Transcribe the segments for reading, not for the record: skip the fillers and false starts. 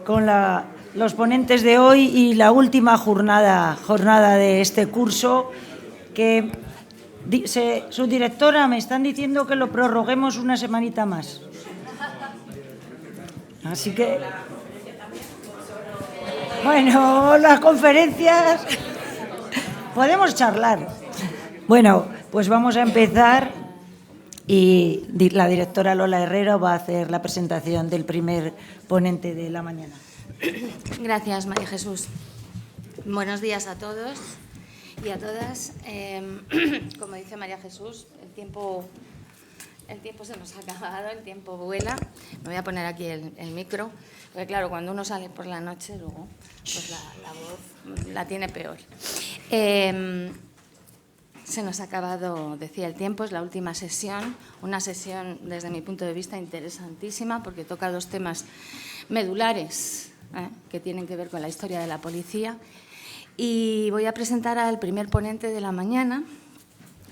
con los ponentes de hoy y la última jornada de este curso, que su directora me están diciendo que lo prorroguemos una semanita más. Así que, bueno, las conferencias podemos charlar. Bueno, pues vamos a empezar y la directora Lola Herrero va a hacer la presentación del primer ponente de la mañana. Gracias, María Jesús. Buenos días a todos y a todas. Como dice María Jesús, el tiempo se nos ha acabado, el tiempo vuela. Me voy a poner aquí el micro, porque claro, cuando uno sale por la noche, luego pues la voz la tiene peor. Se nos ha acabado, decía, el tiempo, es la última sesión, una sesión desde mi punto de vista interesantísima, porque toca dos temas medulares que tienen que ver con la historia de la policía. Y voy a presentar al primer ponente de la mañana,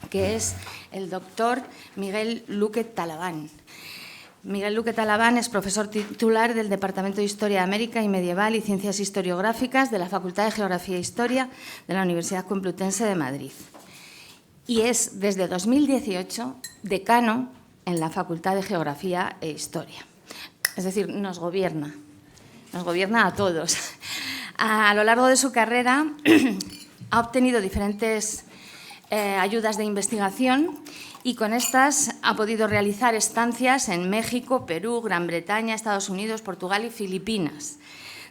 que es el doctor Miguel Luque Talabán. Miguel Luque Talabán es profesor titular del Departamento de Historia de América y Medieval y Ciencias Historiográficas de la Facultad de Geografía e Historia de la Universidad Complutense de Madrid. Y es, desde 2018, decano en la Facultad de Geografía e Historia. Es decir, nos gobierna a todos. A lo largo de su carrera ha obtenido diferentes ayudas de investigación y con estas ha podido realizar estancias en México, Perú, Gran Bretaña, Estados Unidos, Portugal y Filipinas.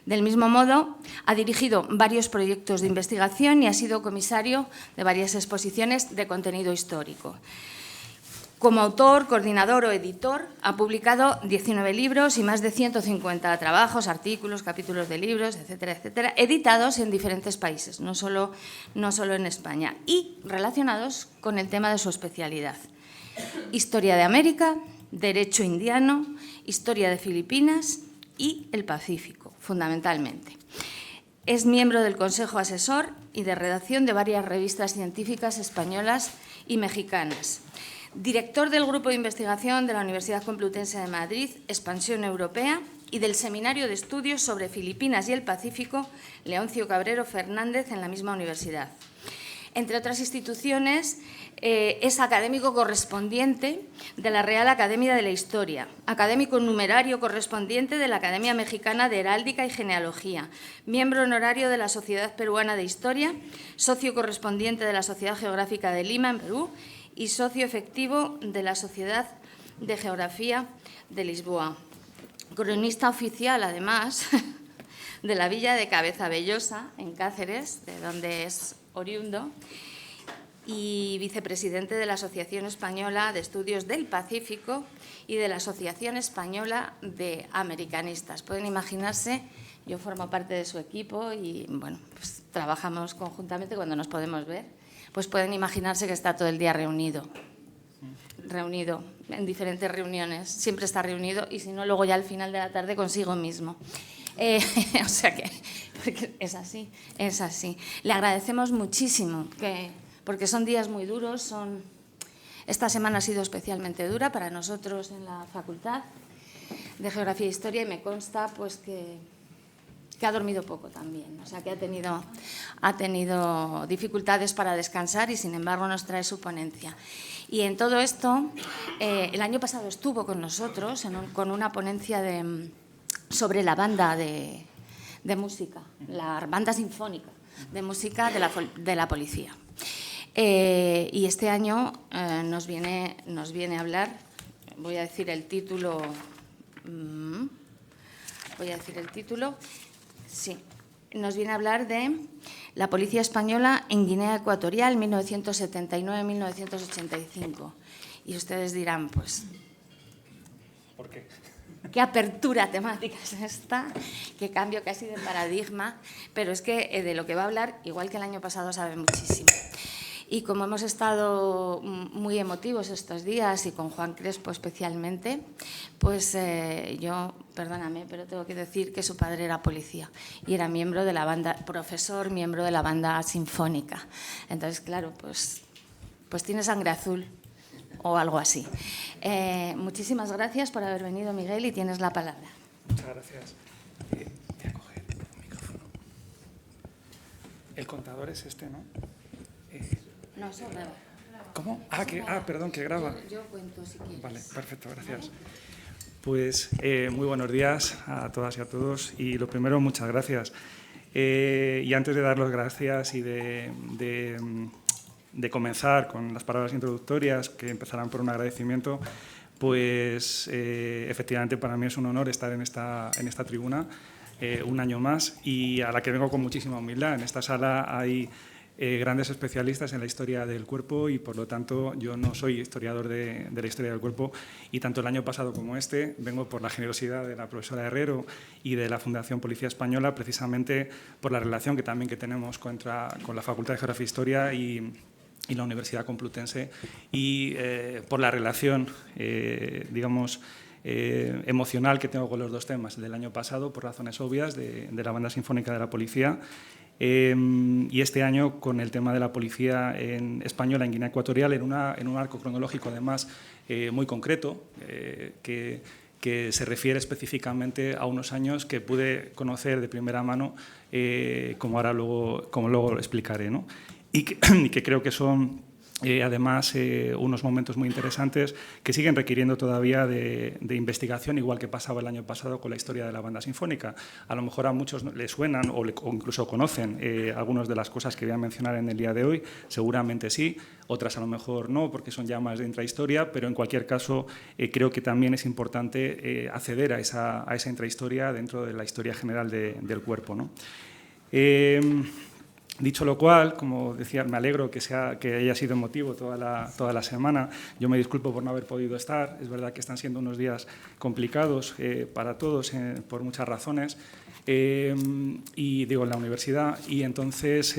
Del mismo modo, ha dirigido varios proyectos de investigación y ha sido comisario de varias exposiciones de contenido histórico. Como autor, coordinador o editor, ha publicado 19 libros y más de 150 trabajos, artículos, capítulos de libros, etcétera, etcétera, editados en diferentes países, no solo en España, y relacionados con el tema de su especialidad. Historia de América, Derecho indiano, Historia de Filipinas y el Pacífico, fundamentalmente. Es miembro del Consejo Asesor y de redacción de varias revistas científicas españolas y mexicanas. Director del Grupo de Investigación de la Universidad Complutense de Madrid, Expansión Europea, y del Seminario de Estudios sobre Filipinas y el Pacífico, Leoncio Cabrero Fernández, en la misma universidad. Entre otras instituciones, es académico correspondiente de la Real Academia de la Historia, académico numerario correspondiente de la Academia Mexicana de Heráldica y Genealogía, miembro honorario de la Sociedad Peruana de Historia, socio correspondiente de la Sociedad Geográfica de Lima, en Perú, y socio efectivo de la Sociedad de Geografía de Lisboa. Cronista oficial, además, de la villa de Cabezabellosa, en Cáceres, de donde es oriundo, y vicepresidente de la Asociación Española de Estudios del Pacífico y de la Asociación Española de Americanistas. Pueden imaginarse, yo formo parte de su equipo y bueno, pues trabajamos conjuntamente cuando nos podemos ver. Pues pueden imaginarse que está todo el día reunido en diferentes reuniones, siempre está reunido y si no, luego ya al final de la tarde consigo mismo. O sea que es así. Le agradecemos muchísimo, porque son días muy duros. Esta semana ha sido especialmente dura para nosotros en la Facultad de Geografía e Historia y me consta pues que ha dormido poco también, o sea que ha tenido dificultades para descansar y sin embargo nos trae su ponencia. Y en todo esto, el año pasado estuvo con nosotros con una ponencia sobre la banda de música, la banda sinfónica de música de la policía. Y este año nos viene a hablar, voy a decir el título, sí, nos viene a hablar de la Policía Española en Guinea Ecuatorial, 1979-1985. Y ustedes dirán, pues, ¿por qué? ¿Qué apertura temática es esta? ¿Qué cambio casi de paradigma? Pero es que de lo que va a hablar, igual que el año pasado, sabe muchísimo. Y como hemos estado muy emotivos estos días y con Juan Crespo especialmente, pues yo, perdóname, pero tengo que decir que su padre era policía y era miembro de la banda, profesor, miembro de la banda sinfónica. Entonces, claro, pues tiene sangre azul o algo así. Muchísimas gracias por haber venido, Miguel, y tienes la palabra. Muchas gracias. El contador es este, ¿no? No, eso graba. ¿Cómo? Perdón, que graba. Yo cuento si quieres. Vale, perfecto, gracias. Pues muy buenos días a todas y a todos. Y lo primero, muchas gracias. Y antes de dar las gracias y de comenzar con las palabras introductorias, que empezarán por un agradecimiento, pues efectivamente para mí es un honor estar en esta tribuna un año más, y a la que vengo con muchísima humildad. En esta sala hay grandes especialistas en la historia del cuerpo y, por lo tanto, yo no soy historiador de la historia del cuerpo, y tanto el año pasado como este vengo por la generosidad de la profesora Herrero y de la Fundación Policía Española, precisamente por la relación que tenemos con la Facultad de Geografía e Historia y la Universidad Complutense, y por la relación, digamos, emocional que tengo con los dos temas del año pasado, por razones obvias, de la Banda Sinfónica de la Policía, y este año con el tema de la policía española en Guinea Ecuatorial, en un arco cronológico además muy concreto, que se refiere específicamente a unos años que pude conocer de primera mano, como luego lo explicaré, ¿no? Y que creo que son además unos momentos muy interesantes que siguen requiriendo todavía de investigación, igual que pasaba el año pasado con la historia de la Banda Sinfónica. A lo mejor a muchos les suenan o incluso conocen algunas de las cosas que voy a mencionar en el día de hoy, seguramente sí, otras a lo mejor no, porque son ya más de intrahistoria, pero en cualquier caso creo que también es importante acceder a esa intrahistoria dentro de la historia general del cuerpo, ¿no? Dicho lo cual, como decía, me alegro que haya sido emotivo toda la semana. Yo me disculpo por no haber podido estar. Es verdad que están siendo unos días complicados para todos por muchas razones, y digo, en la universidad. Y entonces,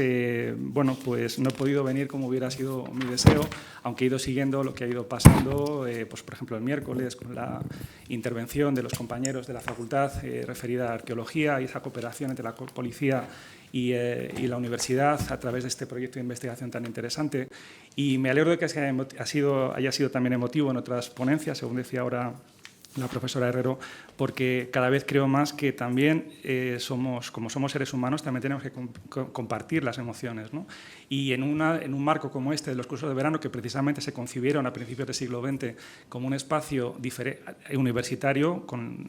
bueno, pues no he podido venir como hubiera sido mi deseo, aunque he ido siguiendo lo que ha ido pasando, pues por ejemplo el miércoles con la intervención de los compañeros de la facultad referida a arqueología y esa cooperación entre la policía y la universidad a través de este proyecto de investigación tan interesante. Y me alegro de que haya sido también emotivo en otras ponencias, según decía ahora la profesora Herrero, porque cada vez creo más que también como somos seres humanos, también tenemos que compartir las emociones, ¿no? Y en un marco como este de los cursos de verano, que precisamente se concibieron a principios del siglo XX como un espacio universitario, con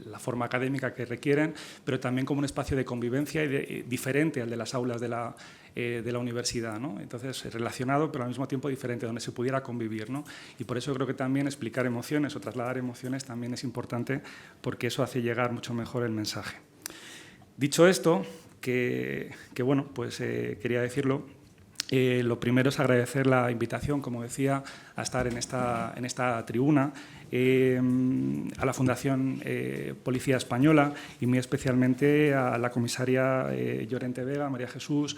la forma académica que requieren, pero también como un espacio de convivencia y diferente al de las aulas de la universidad, ¿no? Entonces, relacionado, pero al mismo tiempo diferente, donde se pudiera convivir, ¿no? Y por eso creo que también explicar emociones o trasladar emociones también es importante, porque eso hace llegar mucho mejor el mensaje. Dicho esto, que bueno, pues quería decirlo, lo primero es agradecer la invitación, como decía, a estar en esta tribuna, a la Fundación Policía Española y muy especialmente a la comisaria Llorente Vega, María Jesús,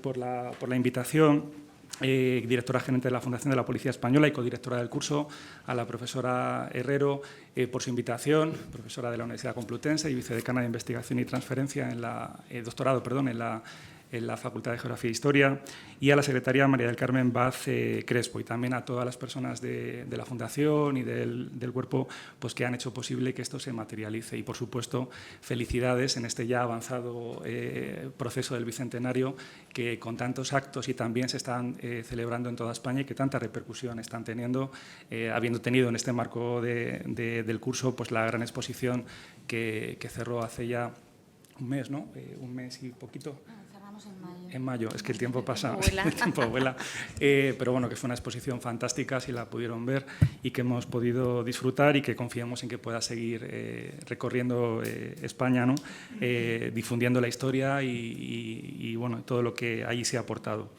por la invitación, directora gerente de la Fundación de la Policía Española y codirectora del curso, a la profesora Herrero por su invitación, profesora de la Universidad Complutense y vicedecana de Investigación y Transferencia doctorado en la Facultad de Geografía e Historia, y a la secretaria María del Carmen Vaz Crespo, y también a todas las personas de la Fundación y del cuerpo, pues, que han hecho posible que esto se materialice. Y, por supuesto, felicidades en este ya avanzado proceso del Bicentenario, que con tantos actos y también se están celebrando en toda España y que tanta repercusión están teniendo, habiendo tenido en este marco del curso pues la gran exposición que cerró hace ya un mes, ¿no? Un mes y poquito. En mayo, es que el tiempo pasa, el tiempo vuela. Pero bueno, que fue una exposición fantástica, si la pudieron ver, y que hemos podido disfrutar y que confiamos en que pueda seguir recorriendo España, ¿no? Difundiendo la historia y bueno, todo lo que allí se ha aportado.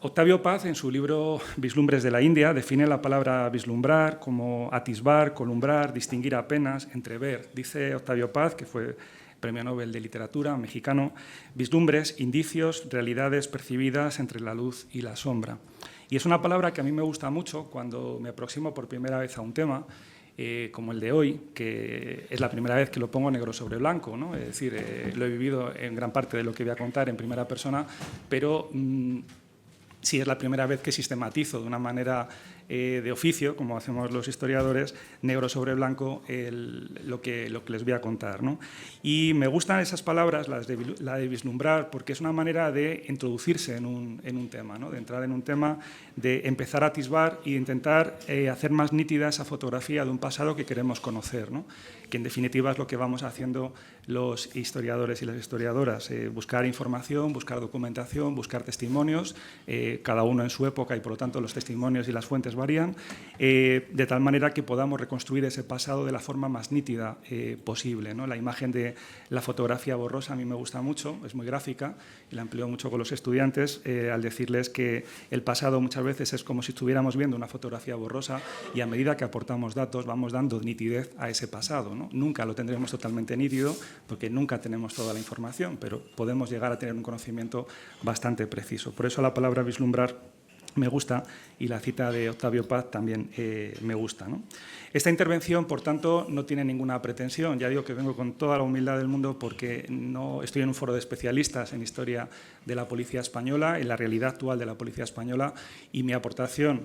Octavio Paz, en su libro Vislumbres de la India, define la palabra vislumbrar como atisbar, columbrar, distinguir apenas, entrever. Dice Octavio Paz, que fue Premio Nobel de Literatura mexicano, vislumbres, indicios, realidades percibidas entre la luz y la sombra. Y es una palabra que a mí me gusta mucho cuando me aproximo por primera vez a un tema, como el de hoy, que es la primera vez que lo pongo negro sobre blanco, ¿no? Es decir, lo he vivido en gran parte de lo que voy a contar en primera persona, pero sí es la primera vez que sistematizo de una manera de oficio, como hacemos los historiadores, negro sobre blanco, lo que les voy a contar, ¿no? Y me gustan esas palabras, la de vislumbrar, porque es una manera de introducirse en un tema, ¿no? De entrar en un tema, de empezar a atisbar e intentar hacer más nítida esa fotografía de un pasado que queremos conocer, ¿no? Que en definitiva es lo que vamos haciendo los historiadores y las historiadoras, buscar información, buscar documentación, buscar testimonios, cada uno en su época y por lo tanto los testimonios y las fuentes varían, de tal manera que podamos reconstruir ese pasado de la forma más nítida posible, ¿no? La imagen de la fotografía borrosa a mí me gusta mucho, es muy gráfica y la empleo mucho con los estudiantes al decirles que el pasado muchas veces es como si estuviéramos viendo una fotografía borrosa y a medida que aportamos datos vamos dando nitidez a ese pasado, ¿no? Nunca lo tendremos totalmente nítido porque nunca tenemos toda la información, pero podemos llegar a tener un conocimiento bastante preciso. Por eso la palabra vislumbrar me gusta y la cita de Octavio Paz también me gusta, ¿no? Esta intervención, por tanto, no tiene ninguna pretensión. Ya digo que vengo con toda la humildad del mundo porque no estoy en un foro de especialistas en historia de la policía española, en la realidad actual de la policía española, y mi aportación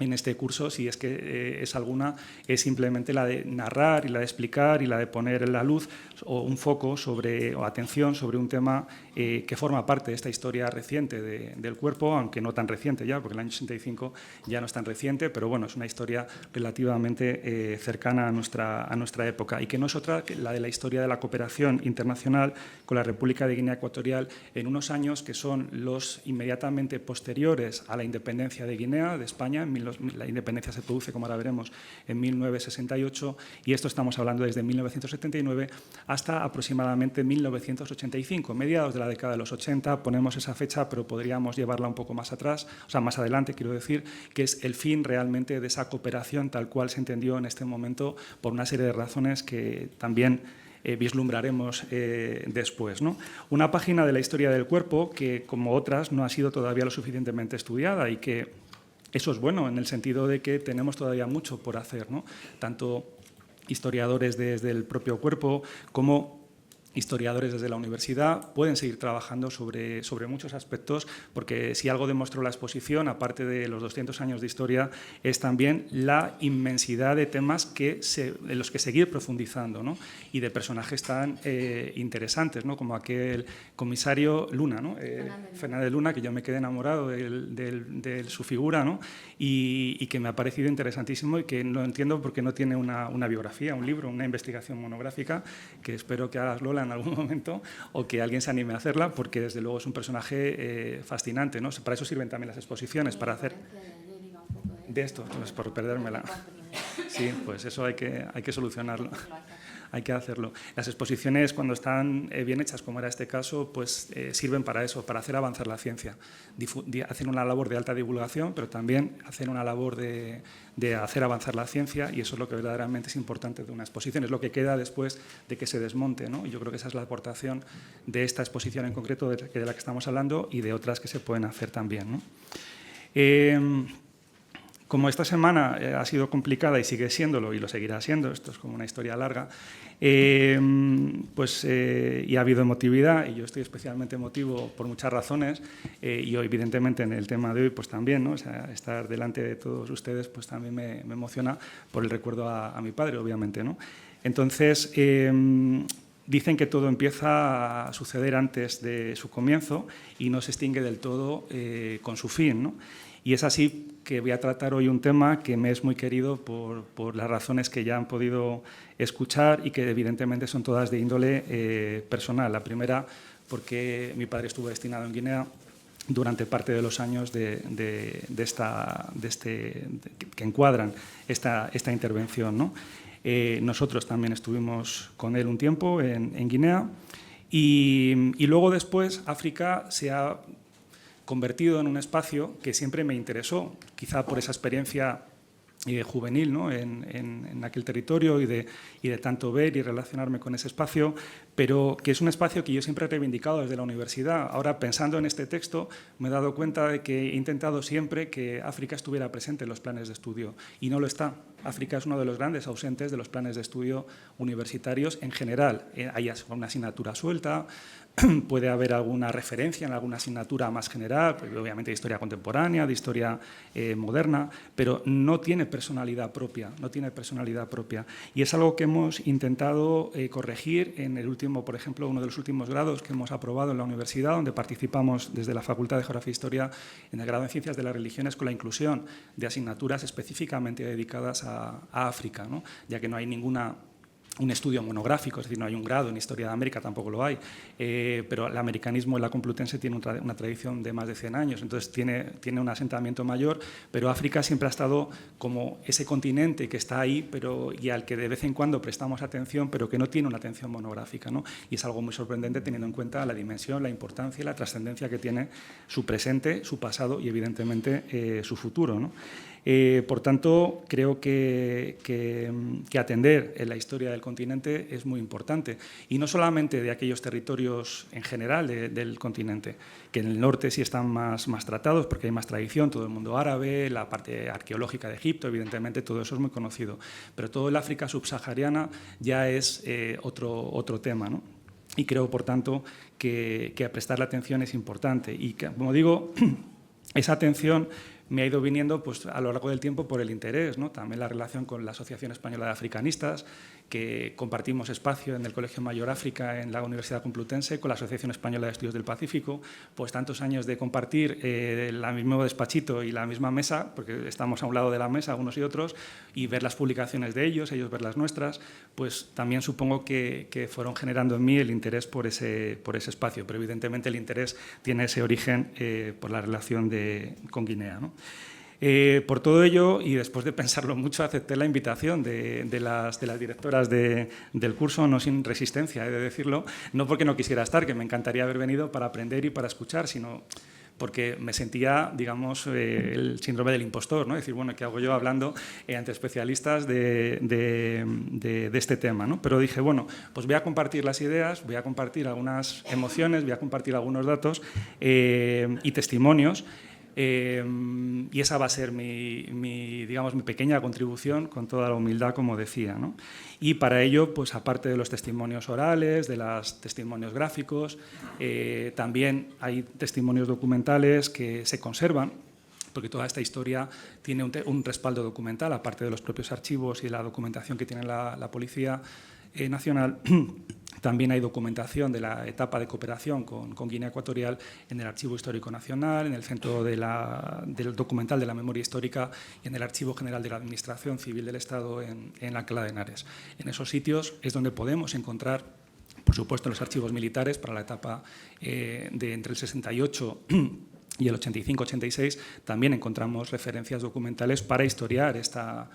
en este curso, si es que es alguna, es simplemente la de narrar y la de explicar y la de poner en la luz o un foco sobre, o atención sobre un tema que forma parte de esta historia reciente del cuerpo, aunque no tan reciente ya, porque el año 65 ya no es tan reciente, pero bueno, es una historia relativamente cercana a nuestra época y que no es otra que la de la historia de la cooperación internacional con la República de Guinea Ecuatorial en unos años que son los inmediatamente posteriores a la independencia de Guinea, de España. La independencia se produce, como ahora veremos, en 1968 y esto estamos hablando desde 1979 hasta aproximadamente 1985, mediados de la década de los 80, ponemos esa fecha, pero podríamos llevarla un poco más atrás, o sea, más adelante, quiero decir, que es el fin realmente de esa cooperación tal cual se entendió en este momento por una serie de razones que también vislumbraremos después, ¿no? Una página de la historia del cuerpo que, como otras, no ha sido todavía lo suficientemente estudiada y que eso es bueno en el sentido de que tenemos todavía mucho por hacer, ¿no? Tanto historiadores desde el propio cuerpo como historiadores desde la universidad pueden seguir trabajando sobre muchos aspectos, porque si algo demostró la exposición, aparte de los 200 años de historia, es también la inmensidad de temas en los que seguir profundizando, ¿no? Y de personajes tan interesantes, ¿no? Como aquel comisario Luna, ¿no? Fernández Luna, que yo me quedé enamorado de su figura, ¿no? Y que me ha parecido interesantísimo y que no entiendo por qué no tiene una biografía, un libro, una investigación monográfica, que espero que hagas, Lola, en algún momento, o que alguien se anime a hacerla, porque desde luego es un personaje fascinante, ¿no? Para eso sirven también las exposiciones, para hacer de esto, pues por perdérmela. Sí, pues eso hay que solucionarlo. Hay que hacerlo. Las exposiciones, cuando están bien hechas, como era este caso, pues sirven para eso, para hacer avanzar la ciencia. Hacen una labor de alta divulgación, pero también hacen una labor de hacer avanzar la ciencia, y eso es lo que verdaderamente es importante de una exposición, es lo que queda después de que se desmonte, ¿no? Y yo creo que esa es la aportación de esta exposición en concreto de la que estamos hablando y de otras que se pueden hacer también, ¿no? Como esta semana ha sido complicada y sigue siéndolo y lo seguirá siendo, esto es como una historia larga, y ha habido emotividad, y yo estoy especialmente emotivo por muchas razones, y hoy, evidentemente, en el tema de hoy pues también, ¿no? O sea, estar delante de todos ustedes pues también me emociona por el recuerdo a mi padre, obviamente, ¿no? Entonces, dicen que todo empieza a suceder antes de su comienzo y no se extingue del todo con su fin, ¿no? Y es así que voy a tratar hoy un tema que me es muy querido por las razones que ya han podido escuchar y que evidentemente son todas de índole personal. La primera, porque mi padre estuvo destinado en Guinea durante parte de los años que encuadran esta intervención, ¿no? Nosotros también estuvimos con él un tiempo en Guinea y luego después África se ha convertido en un espacio que siempre me interesó, quizá por esa experiencia juvenil, ¿no? en aquel territorio y de tanto ver y relacionarme con ese espacio, pero que es un espacio que yo siempre he reivindicado desde la universidad. Ahora, pensando en este texto, me he dado cuenta de que he intentado siempre que África estuviera presente en los planes de estudio y no lo está. África es uno de los grandes ausentes de los planes de estudio universitarios en general. Hay una asignatura suelta, puede haber alguna referencia en alguna asignatura más general, pues obviamente de historia contemporánea, de historia moderna, pero no tiene personalidad propia, Y es algo que hemos intentado corregir en el último, por ejemplo, uno de los últimos grados que hemos aprobado en la universidad, donde participamos desde la Facultad de Geografía e Historia en el grado en Ciencias de las Religiones, con la inclusión de asignaturas específicamente dedicadas a África, ¿no? Ya que no hay un estudio monográfico, es decir, no hay un grado en Historia de América, tampoco lo hay, pero el americanismo en la Complutense tiene una tradición de más de 100 años, entonces tiene un asentamiento mayor, pero África siempre ha estado como ese continente que está ahí y al que de vez en cuando prestamos atención, pero que no tiene una atención monográfica, ¿no? Y es algo muy sorprendente teniendo en cuenta la dimensión, la importancia y la trascendencia que tiene su presente, su pasado y, evidentemente, su futuro, ¿no? Por tanto, creo que atender en la historia del continente es muy importante, y no solamente de aquellos territorios en general del continente, que en el norte sí están más tratados porque hay más tradición, todo el mundo árabe, la parte arqueológica de Egipto, evidentemente todo eso es muy conocido, pero todo el África subsahariana ya es otro tema, ¿no? Y creo, por tanto, que prestarle atención es importante y que, como digo, esa atención me ha ido viniendo pues, a lo largo del tiempo por el interés, ¿no? También la relación con la Asociación Española de Africanistas, que compartimos espacio en el Colegio Mayor África en la Universidad Complutense, con la Asociación Española de Estudios del Pacífico, pues tantos años de compartir el mismo despachito y la misma mesa, porque estamos a un lado de la mesa unos y otros, y ver las publicaciones de ellos ver las nuestras, pues también supongo que fueron generando en mí el interés por ese espacio, pero evidentemente el interés tiene ese origen por la relación con Guinea, ¿no? Por todo ello, y después de pensarlo mucho, acepté la invitación de las directoras del curso, no sin resistencia, he de decirlo, no porque no quisiera estar, que me encantaría haber venido para aprender y para escuchar, sino porque me sentía, digamos, el síndrome del impostor, ¿no? Decir, bueno, ¿qué hago yo hablando ante especialistas de este tema, ¿no? Pero dije, bueno, pues voy a compartir las ideas, voy a compartir algunas emociones, voy a compartir algunos datos y testimonios. Y esa va a ser digamos, mi pequeña contribución, con toda la humildad, como decía, ¿no? Y para ello, pues aparte de los testimonios orales, de los testimonios gráficos, también hay testimonios documentales que se conservan, porque toda esta historia tiene un respaldo documental, aparte de los propios archivos y la documentación que tiene la Policía Nacional. También hay documentación de la etapa de cooperación con Guinea Ecuatorial en el Archivo Histórico Nacional, en el Centro del Documental de la Memoria Histórica y en el Archivo General de la Administración Civil del Estado en Alcalá de Henares. En esos sitios es donde podemos encontrar, por supuesto, los archivos militares para la etapa de entre el 68 y el 85-86. También encontramos referencias documentales para historiar esta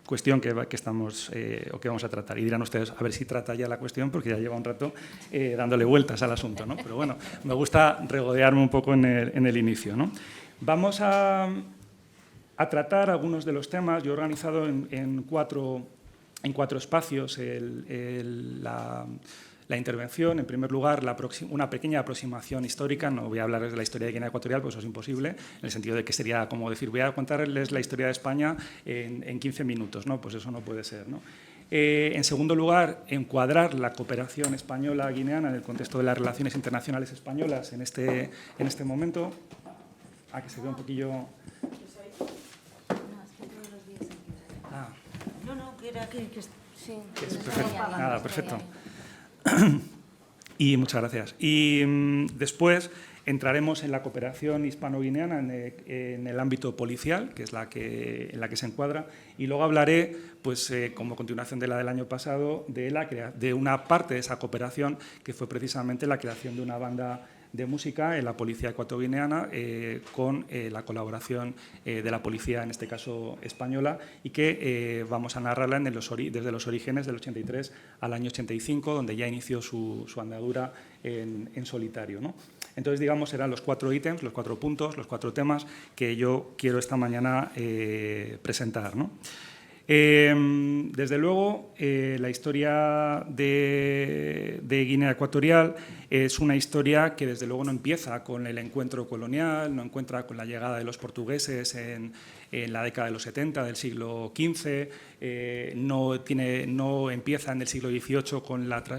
cuestión que estamos o que vamos a tratar. Y dirán ustedes, a ver si trata ya la cuestión, porque ya lleva un rato dándole vueltas al asunto, ¿no? Pero bueno, me gusta regodearme un poco en el inicio, ¿no? Vamos a tratar algunos de los temas. Yo he organizado en cuatro espacios la intervención. En primer lugar, una pequeña aproximación histórica. No voy a hablarles de la historia de Guinea Ecuatorial, pues eso es imposible, en el sentido de que sería como decir, voy a contarles la historia de España en 15 minutos, ¿no? Pues eso no puede ser, ¿no? En segundo lugar, encuadrar la cooperación española-guineana en el contexto de las relaciones internacionales españolas en este momento. Que se ve un poquillo... No, que era que sí, perfecto. Nada, perfecto. Y muchas gracias. Y después entraremos en la cooperación hispano-guineana en el ámbito policial, que es en la que se encuadra, y luego hablaré, pues, como continuación de la del año pasado, de una parte de esa cooperación, que fue precisamente la creación de una banda de música en la policía ecuatoguineana con la colaboración de la policía, en este caso española, y que vamos a narrarla desde los orígenes del 83 al año 85, donde ya inició su andadura en solitario, ¿no? Entonces, digamos, serán los 4 ítems, los 4 puntos, los 4 temas que yo quiero esta mañana presentar, ¿no? Desde luego, la historia de Guinea Ecuatorial es una historia que desde luego no empieza con el encuentro colonial, no encuentra con la llegada de los portugueses en en la década de los 70 del siglo XV, no empieza en el siglo XVIII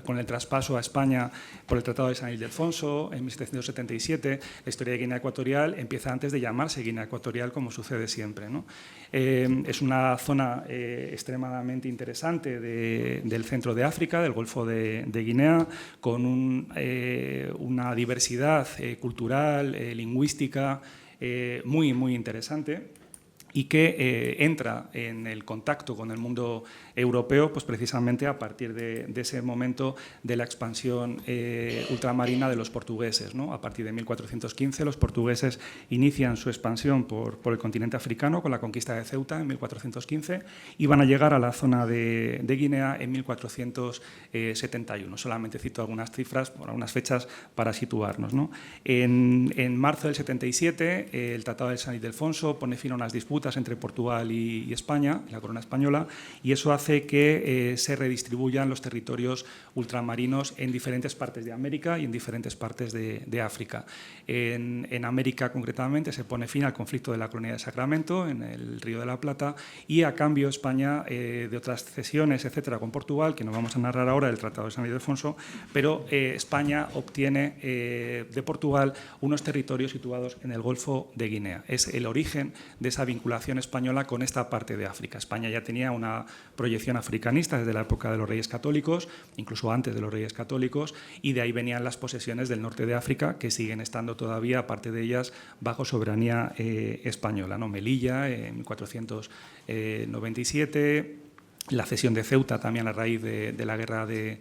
con el traspaso a España por el Tratado de San Ildefonso en 1777. La historia de Guinea Ecuatorial empieza antes de llamarse Guinea Ecuatorial, como sucede siempre, ¿no? Es una zona extremadamente interesante del centro de África, del Golfo de Guinea, con una diversidad cultural, lingüística, muy, muy interesante, y que entra en el contacto con el mundo europeo, pues precisamente a partir de ese momento de la expansión ultramarina de los portugueses, ¿no? A partir de 1415 los portugueses inician su expansión por el continente africano con la conquista de Ceuta en 1415 y van a llegar a la zona de Guinea en 1471. Solamente cito algunas cifras, algunas fechas para situarnos, ¿no? En marzo del 77 el Tratado de San Ildefonso pone fin a unas disputas entre Portugal y España, la corona española, y eso hace que se redistribuyan los territorios ultramarinos en diferentes partes de América y en diferentes partes de África. En América, concretamente, se pone fin al conflicto de la colonia de Sacramento, en el Río de la Plata, y a cambio España, de otras cesiones, etcétera, con Portugal, que no vamos a narrar ahora, el Tratado de San Ildefonso, pero España obtiene de Portugal unos territorios situados en el Golfo de Guinea. Es el origen de esa vinculación española con esta parte de África. España ya tenía una proyección africanista desde la época de los Reyes Católicos, incluso antes de los Reyes Católicos, y de ahí venían las posesiones del norte de África, que siguen estando todavía, aparte de ellas, bajo soberanía española, ¿no? Melilla, en 1497, la cesión de Ceuta también a raíz de la guerra de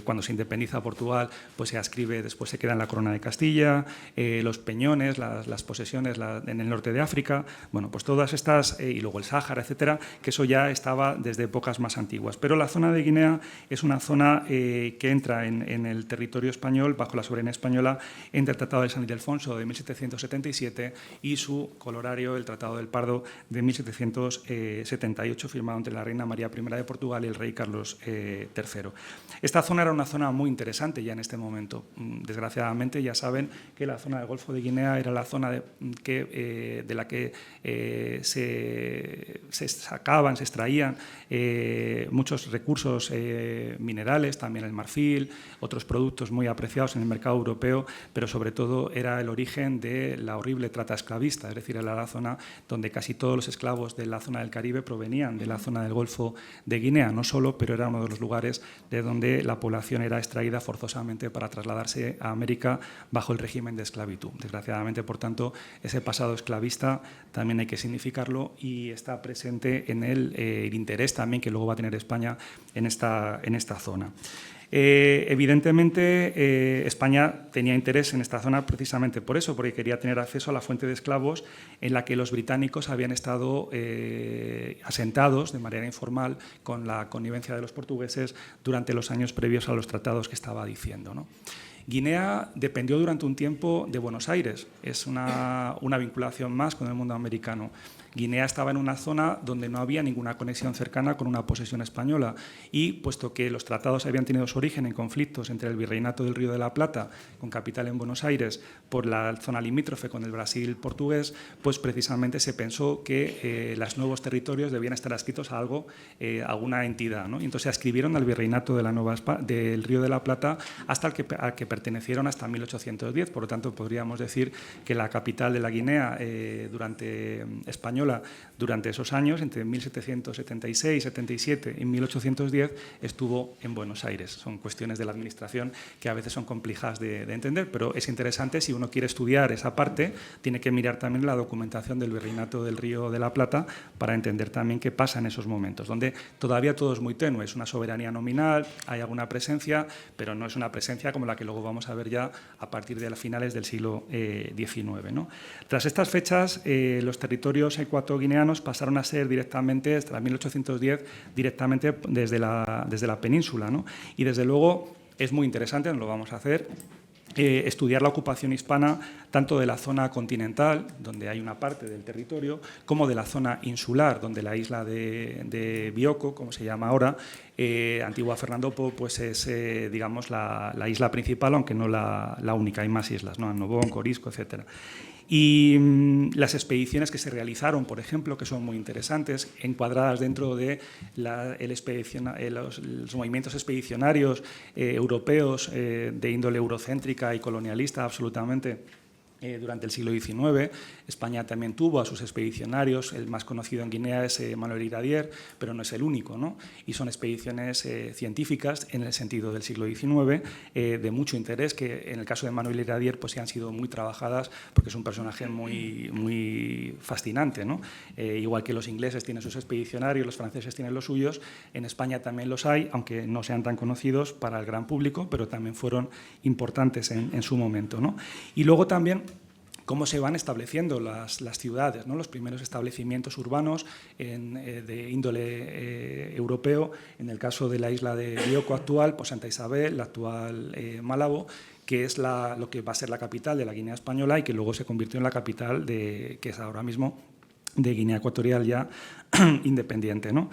cuando se independiza Portugal, pues se adscribe, después se queda en la corona de Castilla, los peñones, las posesiones en el norte de África, bueno, pues todas estas, y luego el Sáhara, etcétera, que eso ya estaba desde épocas más antiguas. Pero la zona de Guinea es una zona que entra en el territorio español, bajo la soberanía española, entre el Tratado de San Ildefonso de 1777 y su colorario, el Tratado del Pardo de 1778, firmado entre la reina María I de Portugal y el rey Carlos III. Esta zona era una zona muy interesante ya en este momento. Desgraciadamente ya saben que la zona del Golfo de Guinea era la zona de la que se sacaban, se extraían muchos recursos minerales, también el marfil, otros productos muy apreciados en el mercado europeo, pero sobre todo era el origen de la horrible trata esclavista, es decir, era la zona donde casi todos los esclavos de la zona del Caribe provenían de la zona del Golfo de Guinea, no solo, pero era uno de los lugares de donde la población era extraída forzosamente para trasladarse a América bajo el régimen de esclavitud. Desgraciadamente, por tanto, ese pasado esclavista también hay que significarlo y está presente en el interés también que luego va a tener España en esta zona. Evidentemente, España tenía interés en esta zona precisamente por eso, porque quería tener acceso a la fuente de esclavos en la que los británicos habían estado asentados de manera informal con la connivencia de los portugueses durante los años previos a los tratados que estaba diciendo, ¿no? Guinea dependió durante un tiempo de Buenos Aires, es una vinculación más con el mundo americano. Guinea estaba en una zona donde no había ninguna conexión cercana con una posesión española y, puesto que los tratados habían tenido su origen en conflictos entre el Virreinato del Río de la Plata, con capital en Buenos Aires, por la zona limítrofe con el Brasil portugués, pues precisamente se pensó que los nuevos territorios debían estar adscritos a alguna entidad, ¿no? Y entonces se adscribieron al Virreinato del Río de la Plata hasta al que pertenecieron hasta 1810. Por lo tanto, podríamos decir que la capital de la Guinea española durante esos años, entre 1776, 77 y 1810, estuvo en Buenos Aires. Son cuestiones de la administración que a veces son complejas de entender, pero es interesante. Si uno quiere estudiar esa parte, tiene que mirar también la documentación del Virreinato del Río de la Plata para entender también qué pasa en esos momentos, donde todavía todo es muy tenue, es una soberanía nominal, hay alguna presencia, pero no es una presencia como la que luego vamos a ver ya a partir de las finales del siglo XIX, ¿no? Tras estas fechas, los territorios ecuatoguineanos pasaron a ser directamente, hasta 1810, directamente desde la península, ¿no? Y desde luego es muy interesante, no lo vamos a hacer, estudiar la ocupación hispana tanto de la zona continental, donde hay una parte del territorio, como de la zona insular, donde la isla de Bioko, como se llama ahora, Antigua Fernandopó, pues es, digamos, la isla principal, aunque no la única, hay más islas, ¿no? Annobón, Corisco, etcétera. Y las expediciones que se realizaron, por ejemplo, que son muy interesantes, encuadradas dentro de los movimientos expedicionarios europeos de índole eurocéntrica y colonialista, absolutamente. Durante el siglo XIX, España también tuvo a sus expedicionarios, el más conocido en Guinea es Manuel Iradier, pero no es el único, ¿no? Y son expediciones científicas en el sentido del siglo XIX, de mucho interés, que en el caso de Manuel Iradier pues, sí han sido muy trabajadas porque es un personaje muy fascinante, ¿no? Igual que los ingleses tienen sus expedicionarios, los franceses tienen los suyos, en España también los hay, aunque no sean tan conocidos para el gran público, pero también fueron importantes en su momento, ¿no? Y luego también cómo se van estableciendo las ciudades, ¿no? Los primeros establecimientos urbanos de índole europeo, en el caso de la isla de Bioko actual, pues Santa Isabel, la actual Malabo, que es lo que va a ser la capital de la Guinea Española y que luego se convirtió en la capital que es ahora mismo de Guinea Ecuatorial ya independiente, ¿no?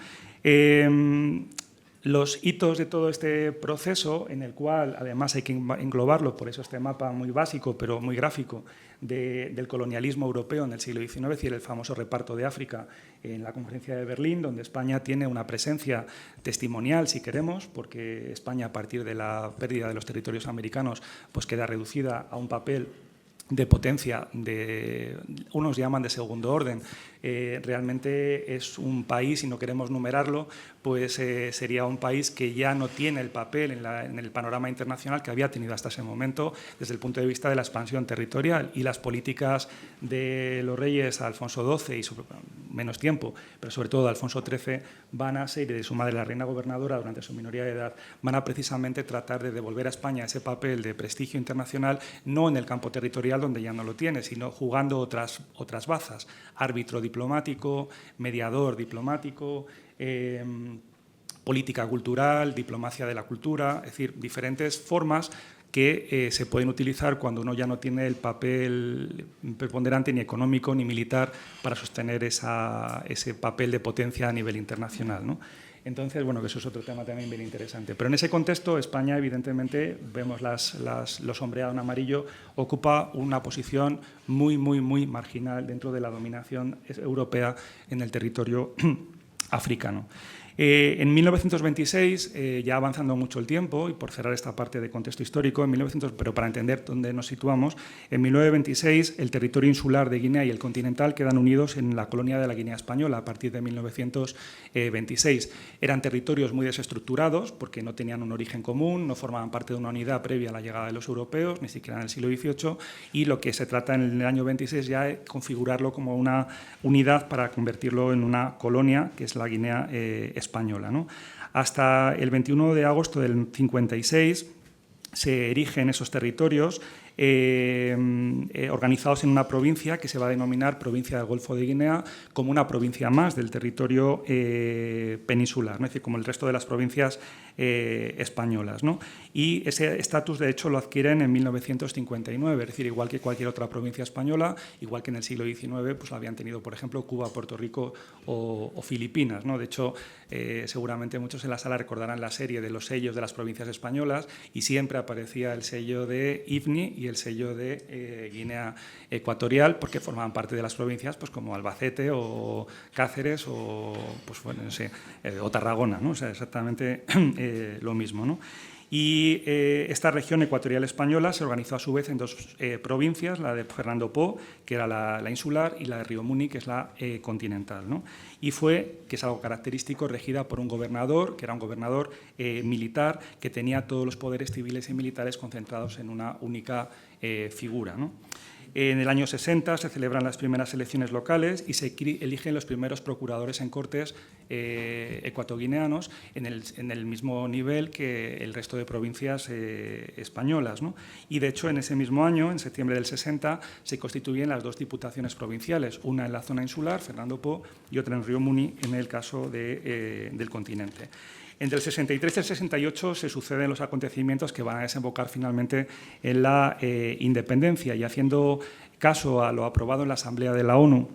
Los hitos de todo este proceso, en el cual además hay que englobarlo, por eso este mapa muy básico pero muy gráfico del colonialismo europeo en el siglo XIX, es decir, el famoso reparto de África en la Conferencia de Berlín, donde España tiene una presencia testimonial, si queremos, porque España, a partir de la pérdida de los territorios americanos, pues queda reducida a un papel de potencia, unos llaman de segundo orden. Realmente es un país, si no queremos numerarlo, pues sería un país que ya no tiene el papel en el panorama internacional que había tenido hasta ese momento desde el punto de vista de la expansión territorial, y las políticas de los reyes Alfonso XII y menos tiempo, pero sobre todo de Alfonso XIII, van a ser, y de su madre la reina gobernadora durante su minoría de edad, van a precisamente tratar de devolver a España ese papel de prestigio internacional, no en el campo territorial donde ya no lo tiene, sino jugando otras bazas, árbitro diplomático, mediador diplomático, política cultural, diplomacia de la cultura, es decir, diferentes formas que se pueden utilizar cuando uno ya no tiene el papel preponderante ni económico ni militar para sostener ese papel de potencia a nivel internacional, ¿no? Entonces, bueno, que eso es otro tema también bien interesante. Pero en ese contexto, España, evidentemente, vemos lo sombreado en amarillo, ocupa una posición muy marginal dentro de la dominación europea en el territorio africano. En 1926, ya avanzando mucho el tiempo, y por cerrar esta parte de contexto histórico, pero para entender dónde nos situamos, en 1926 el territorio insular de Guinea y el continental quedan unidos en la colonia de la Guinea Española a partir de 1926. Eran territorios muy desestructurados porque no tenían un origen común, no formaban parte de una unidad previa a la llegada de los europeos, ni siquiera en el siglo XVIII, y lo que se trata en el año 26 ya es configurarlo como una unidad para convertirlo en una colonia, que es la Guinea española, ¿no? Hasta el 21 de agosto del 56 se erigen esos territorios organizados en una provincia que se va a denominar Provincia del Golfo de Guinea, como una provincia más del territorio peninsular, ¿no? Es decir, como el resto de las provincias españolas, ¿no? Y ese estatus, de hecho, lo adquieren en 1959, es decir, igual que cualquier otra provincia española, igual que en el siglo XIX pues, lo habían tenido, por ejemplo, Cuba, Puerto Rico o Filipinas, ¿no? De hecho, seguramente muchos en la sala recordarán la serie de los sellos de las provincias españolas, y siempre aparecía el sello de IFNI y el sello de Guinea Ecuatorial, porque formaban parte de las provincias pues, como Albacete o Cáceres o, pues, bueno, no sé, o Tarragona, ¿no? O sea, exactamente lo mismo, ¿no? Y esta región ecuatorial española se organizó a su vez en dos provincias, la de Fernando Po, que era la insular, y la de Río Muni, que es la continental, ¿no? Y fue, que es algo característico, regida por un gobernador, que era un gobernador militar, que tenía todos los poderes civiles y militares concentrados en una única figura, ¿no? En el año 60 se celebran las primeras elecciones locales y se eligen los primeros procuradores en cortes ecuatoguineanos en el mismo nivel que el resto de provincias españolas, ¿no? Y, de hecho, en ese mismo año, en septiembre del 60, se constituyen las dos diputaciones provinciales, una en la zona insular, Fernando Po, y otra en Río Muni, en el caso del continente. Entre el 63 y el 68 se suceden los acontecimientos que van a desembocar finalmente en la independencia, y haciendo caso a lo aprobado en la Asamblea de la ONU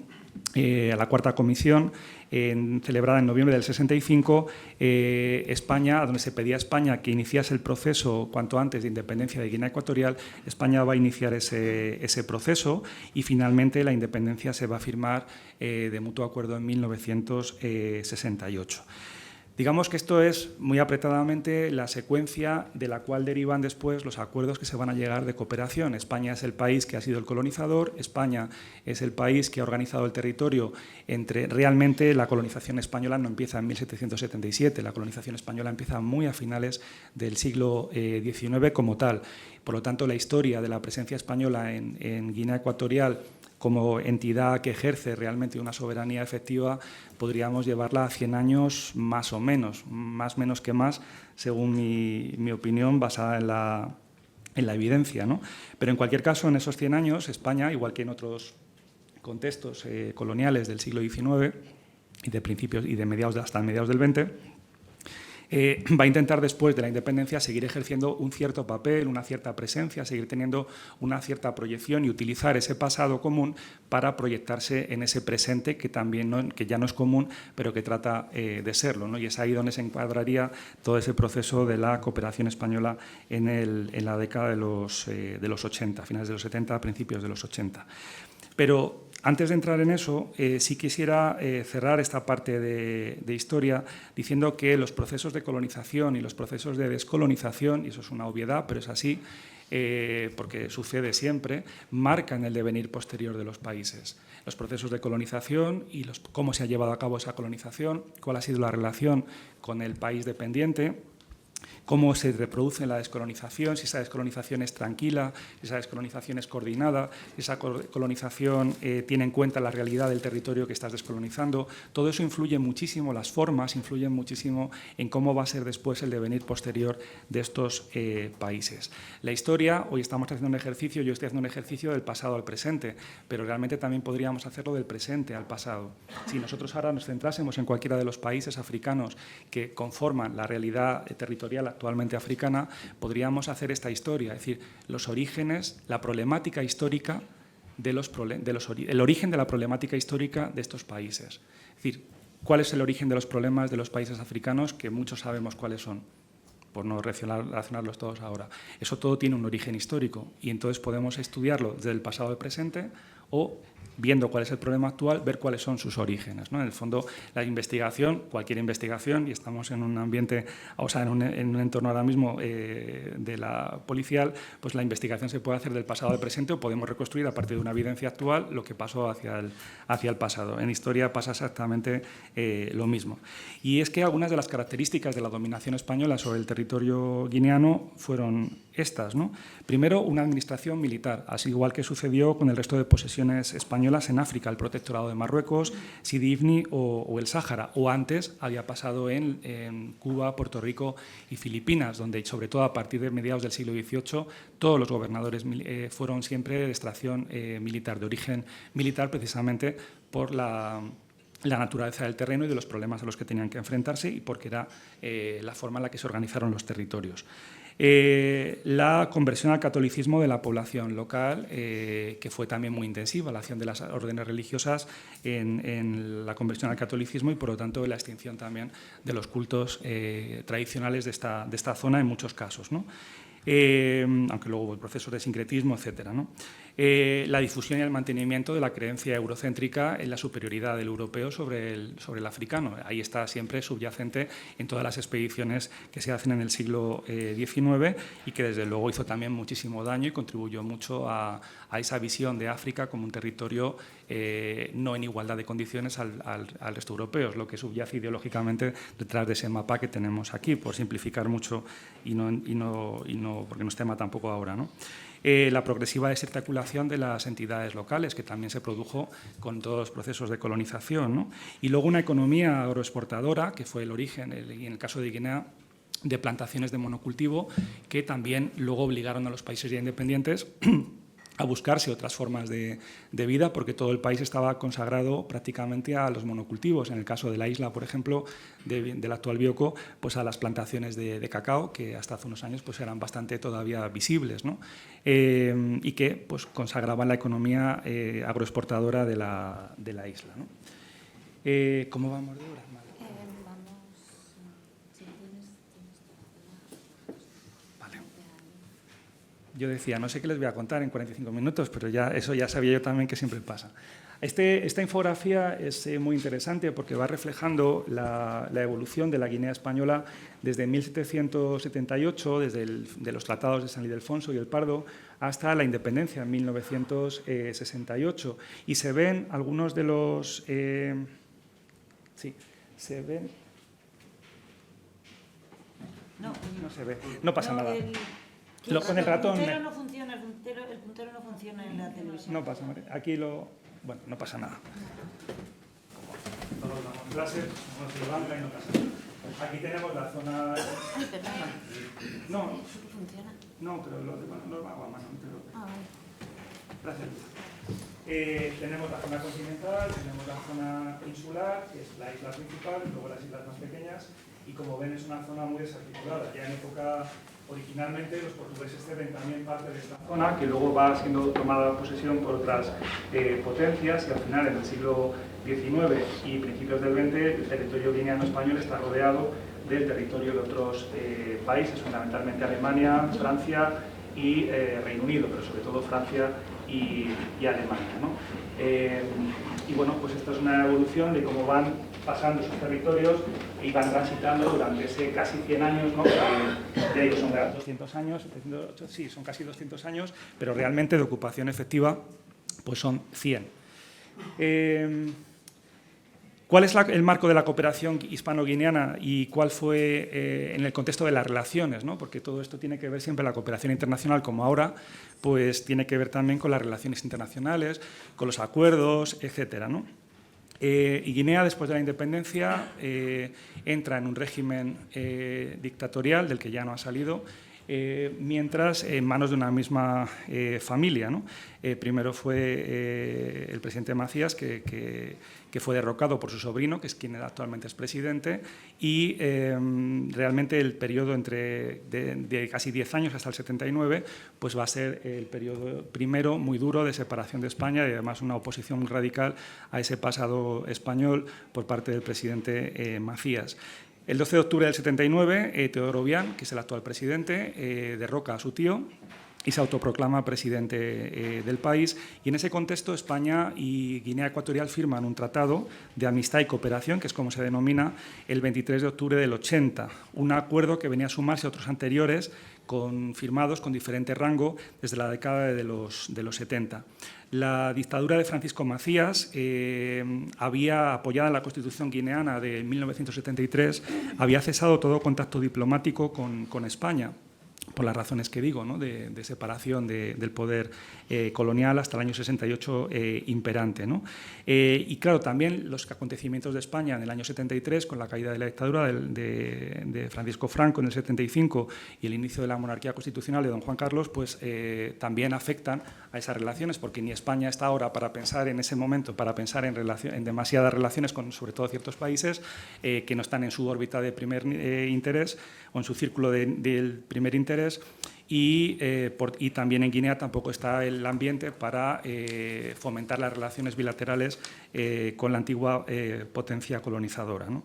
a la Cuarta Comisión, celebrada en noviembre del 65, España, donde se pedía a España que iniciase el proceso cuanto antes de independencia de Guinea Ecuatorial. España va a iniciar ese proceso y finalmente la independencia se va a firmar de mutuo acuerdo en 1968. Digamos que esto es muy apretadamente la secuencia de la cual derivan después los acuerdos que se van a llegar de cooperación. España es el país que ha sido el colonizador, España es el país que ha organizado el territorio entre... Realmente la colonización española no empieza en 1777, la colonización española empieza muy a finales del siglo XIX como tal. Por lo tanto, la historia de la presencia española en Guinea Ecuatorial como entidad que ejerce realmente una soberanía efectiva, podríamos llevarla a 100 años más o menos, menos que más, según mi opinión, basada en la evidencia, ¿no? Pero en cualquier caso, en esos 100 años, España, igual que en otros contextos coloniales del siglo XIX y de principios y de hasta mediados del XX, va a intentar después de la independencia seguir ejerciendo un cierto papel, una cierta presencia, seguir teniendo una cierta proyección y utilizar ese pasado común para proyectarse en ese presente que también que ya no es común, pero que trata de serlo, ¿no? Y es ahí donde se encuadraría todo ese proceso de la cooperación española en la década de los 80, finales de los 70, principios de los 80. Pero antes de entrar en eso, sí quisiera cerrar esta parte de historia diciendo que los procesos de colonización y los procesos de descolonización, y eso es una obviedad, pero es así, porque sucede siempre, marcan el devenir posterior de los países. Los procesos de colonización y cómo se ha llevado a cabo esa colonización, cuál ha sido la relación con el país dependiente, cómo se reproduce la descolonización, si esa descolonización es tranquila, si esa descolonización es coordinada, si esa colonización tiene en cuenta la realidad del territorio que estás descolonizando. Todo eso influye muchísimo, las formas influyen muchísimo en cómo va a ser después el devenir posterior de estos países. La historia, hoy estamos haciendo un ejercicio, yo estoy haciendo un ejercicio del pasado al presente, pero realmente también podríamos hacerlo del presente al pasado. Si nosotros ahora nos centrásemos en cualquiera de los países africanos que conforman la realidad territorial actualmente africana, podríamos hacer esta historia, es decir, los orígenes, la problemática histórica el origen de la problemática histórica de estos países. Es decir, ¿cuál es el origen de los problemas de los países africanos? Que muchos sabemos cuáles son, por no relacionarlos todos ahora. Eso todo tiene un origen histórico y entonces podemos estudiarlo desde el pasado al presente o, viendo cuál es el problema actual, ver cuáles son sus orígenes, ¿no? En el fondo, la investigación, cualquier investigación, y estamos en un ambiente, o sea, en un entorno ahora mismo de la policial, pues la investigación se puede hacer del pasado al presente o podemos reconstruir a partir de una evidencia actual lo que pasó hacia el pasado. En historia pasa exactamente lo mismo. Y es que algunas de las características de la dominación española sobre el territorio guineano fueron estas, ¿no? Primero, una administración militar, así igual que sucedió con el resto de posesiones españolas en África, el Protectorado de Marruecos, Sidi Ifni o el Sáhara, o antes había pasado en Cuba, Puerto Rico y Filipinas, donde sobre todo a partir de mediados del siglo XVIII todos los gobernadores fueron siempre de extracción militar, de origen militar, precisamente por la naturaleza del terreno y de los problemas a los que tenían que enfrentarse y porque era la forma en la que se organizaron los territorios. La conversión al catolicismo de la población local, que fue también muy intensiva, la acción de las órdenes religiosas en la conversión al catolicismo y, por lo tanto, la extinción también de los cultos tradicionales de esta zona en muchos casos, ¿no? Aunque luego hubo el proceso de sincretismo, etcétera, ¿no? La difusión y el mantenimiento de la creencia eurocéntrica en la superioridad del europeo sobre el africano. Ahí está siempre subyacente en todas las expediciones que se hacen en el siglo XIX y que desde luego hizo también muchísimo daño y contribuyó mucho a esa visión de África como un territorio no en igualdad de condiciones al resto europeo, lo que subyace ideológicamente detrás de ese mapa que tenemos aquí, por simplificar mucho y no porque no es tema tampoco ahora, ¿no? La progresiva desarticulación de las entidades locales, que también se produjo con todos los procesos de colonización, ¿no? Y luego una economía agroexportadora, que fue el origen, y en el caso de Guinea, de plantaciones de monocultivo, que también luego obligaron a los países ya independientes a buscarse otras formas de vida, porque todo el país estaba consagrado prácticamente a los monocultivos. En el caso de la isla, por ejemplo, del actual Bioko, pues a las plantaciones de cacao, que hasta hace unos años pues eran bastante todavía visibles, ¿no? Y que pues consagraban la economía agroexportadora de la isla, ¿no? ¿Cómo vamos de horas? Yo decía, no sé qué les voy a contar en 45 minutos, pero eso ya sabía yo también que siempre pasa. Esta infografía es muy interesante porque va reflejando la evolución de la Guinea española desde 1778, de los tratados de San Ildefonso y el Pardo, hasta la independencia en 1968. Y se ven algunos de los... sí, se ven... No se ve, no pasa nada. Con el ratón. El puntero no funciona en la televisión. No pasa nada. Bueno, no pasa nada. Todos damos clases, uno se levanta y no pasa nada. Aquí tenemos la zona. No, pero lo hago a mano. Gracias. Tenemos la zona continental, tenemos la zona insular, que es la isla principal, y luego las islas más pequeñas. Y como ven, es una zona muy desarticulada. Ya en época, originalmente, los portugueses ceden también parte de esta zona, que luego va siendo tomada posesión por otras potencias, y al final, en el siglo XIX y principios del XX, el territorio guineano español está rodeado del territorio de otros países, fundamentalmente Alemania, Francia y Reino Unido, pero sobre todo Francia y Alemania, ¿no? Y bueno, pues esta es una evolución de cómo van pasando sus territorios y van transitando durante ese casi 100 años, ¿no? De ellos son 200 años, 708, sí, son casi 200 años, pero realmente de ocupación efectiva pues son 100. ¿Cuál es el marco de la cooperación hispano-guineana y cuál fue en el contexto de las relaciones, ¿no? Porque todo esto tiene que ver siempre, la cooperación internacional como ahora, pues tiene que ver también con las relaciones internacionales, con los acuerdos, etcétera, ¿no? Y Guinea, después de la independencia, entra en un régimen dictatorial del que ya no ha salido, mientras en manos de una misma familia, ¿no? Primero fue el presidente Macías, que fue derrocado por su sobrino, que es quien actualmente es presidente, y realmente el periodo de casi 10 años hasta el 79 pues va a ser el periodo primero muy duro de separación de España y además una oposición muy radical a ese pasado español por parte del presidente Macías. El 12 de octubre del 79, Teodoro Obiang, que es el actual presidente, derroca a su tío y se autoproclama presidente del país. Y en ese contexto, España y Guinea Ecuatorial firman un tratado de amistad y cooperación, que es como se denomina, el 23 de octubre del 80. Un acuerdo que venía a sumarse a otros anteriores, firmados con diferente rango desde la década de los 70. La dictadura de Francisco Macías, había apoyada en la Constitución guineana de 1973, había cesado todo contacto diplomático con España, por las razones que digo, ¿no? de separación del poder colonial hasta el año 68 imperante, ¿no? Y claro, también los acontecimientos de España en el año 73, con la caída de la dictadura de Francisco Franco en el 75 y el inicio de la monarquía constitucional de don Juan Carlos, pues también afectan a esas relaciones, porque ni España está ahora para pensar en ese momento, para pensar en demasiadas relaciones con sobre todo ciertos países que no están en su órbita de primer interés o en su círculo del primer interés. Y también en Guinea tampoco está el ambiente para fomentar las relaciones bilaterales con la antigua potencia colonizadora, ¿no?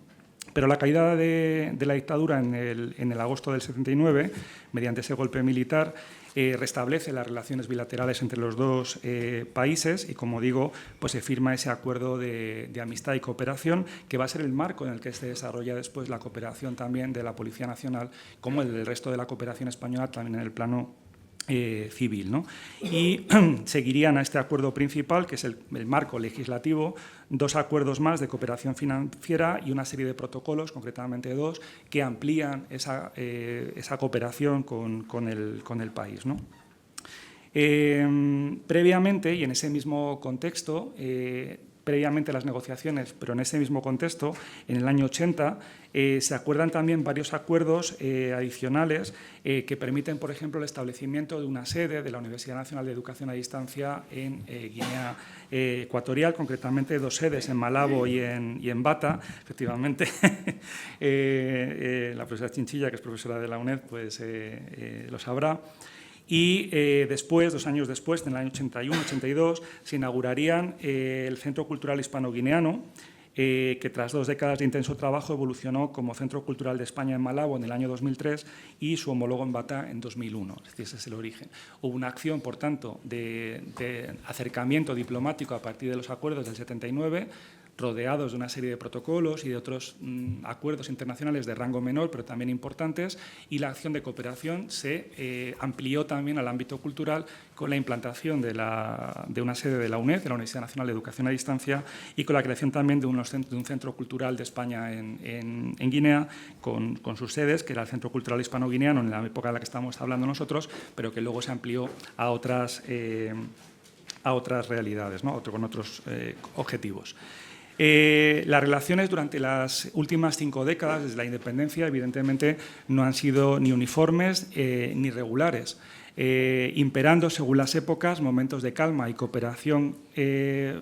Pero la caída de la dictadura en el agosto del 79, mediante ese golpe militar, restablece las relaciones bilaterales entre los dos países y, como digo, pues se firma ese acuerdo de amistad y cooperación, que va a ser el marco en el que se desarrolla después la cooperación también de la Policía Nacional, como el del resto de la cooperación española también en el plano civil, ¿no? Y seguirían a este acuerdo principal, que es el marco legislativo, 2 acuerdos más de cooperación financiera y una serie de protocolos, concretamente 2, que amplían esa cooperación con el país, ¿no? Previamente, y en ese mismo contexto, previamente a las negociaciones, pero en ese mismo contexto, en el año 80, se acuerdan también varios acuerdos adicionales que permiten, por ejemplo, el establecimiento de una sede de la Universidad Nacional de Educación a Distancia en Guinea Ecuatorial, concretamente 2 sedes, en Malabo y en Bata. Efectivamente, la profesora Chinchilla, que es profesora de la UNED, pues lo sabrá. Y después, 2 años después, en el año 81-82, se inaugurarían el Centro Cultural Hispano-Guineano, que tras 2 décadas de intenso trabajo evolucionó como Centro Cultural de España en Malabo en el año 2003 y su homólogo en Bata en 2001. Es decir, ese es el origen. Hubo una acción, por tanto, de acercamiento diplomático a partir de los acuerdos del 79, rodeados de una serie de protocolos y de otros acuerdos internacionales de rango menor, pero también importantes, y la acción de cooperación se amplió también al ámbito cultural con la implantación de una sede de la UNED, de la Universidad Nacional de Educación a Distancia, y con la creación también de un centro cultural de España en Guinea, con sus sedes, que era el Centro Cultural Hispano-Guineano en la época de la que estamos hablando nosotros, pero que luego se amplió a otras realidades, ¿no? Con otros objetivos. Las relaciones durante las últimas 5 décadas, desde la independencia, evidentemente no han sido ni uniformes ni regulares, imperando según las épocas momentos de calma y cooperación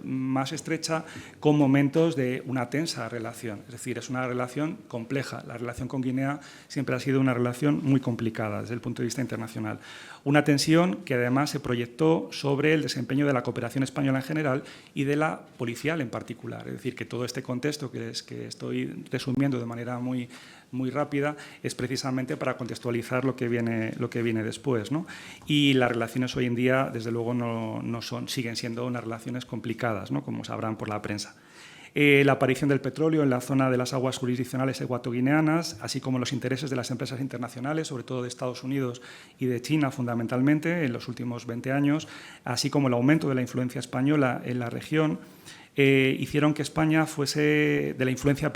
más estrecha con momentos de una tensa relación. Es decir, es una relación compleja. La relación con Guinea siempre ha sido una relación muy complicada desde el punto de vista internacional. Una tensión que además se proyectó sobre el desempeño de la cooperación española en general y de la policial en particular. Es decir, que todo este contexto que estoy resumiendo de manera muy rápida es precisamente para contextualizar lo que viene después, ¿no? Y las relaciones hoy en día, desde luego, siguen siendo unas relaciones complicadas, ¿no? Como sabrán por la prensa. La aparición del petróleo en la zona de las aguas jurisdiccionales ecuatoguineanas, así como los intereses de las empresas internacionales, sobre todo de Estados Unidos y de China fundamentalmente, en los últimos 20 años, así como el aumento de la influencia española en la región, hicieron que España fuese, de la influencia,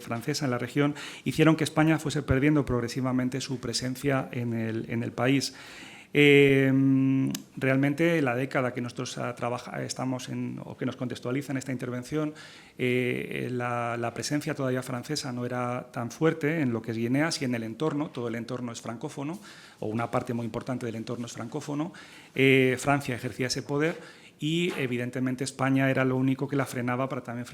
francesa en la región, hicieron que España fuese perdiendo progresivamente su presencia en el país. Realmente la década que nosotros estamos o que nos contextualiza en esta intervención, la presencia todavía francesa no era tan fuerte en lo que es Guinea, si en el entorno, todo el entorno es francófono, o una parte muy importante del entorno es francófono. Francia ejercía ese poder y, evidentemente, España era lo único que la frenaba para también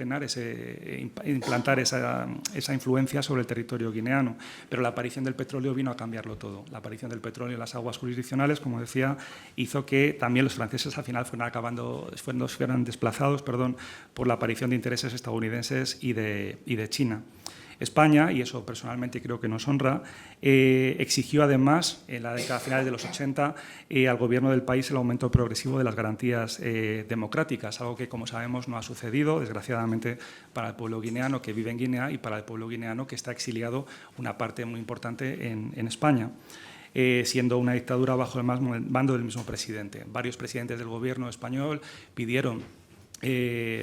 implantar esa influencia sobre el territorio guineano. Pero la aparición del petróleo vino a cambiarlo todo. La aparición del petróleo en las aguas jurisdiccionales, como decía, hizo que también los franceses al final fueran desplazados por la aparición de intereses estadounidenses y de China. España, y eso personalmente creo que nos honra, exigió además, en la década finales de los 80, al gobierno del país el aumento progresivo de las garantías democráticas, algo que, como sabemos, no ha sucedido, desgraciadamente, para el pueblo guineano que vive en Guinea y para el pueblo guineano que está exiliado, una parte muy importante en España. Siendo una dictadura bajo el mando del mismo presidente. Varios presidentes del gobierno español pidieron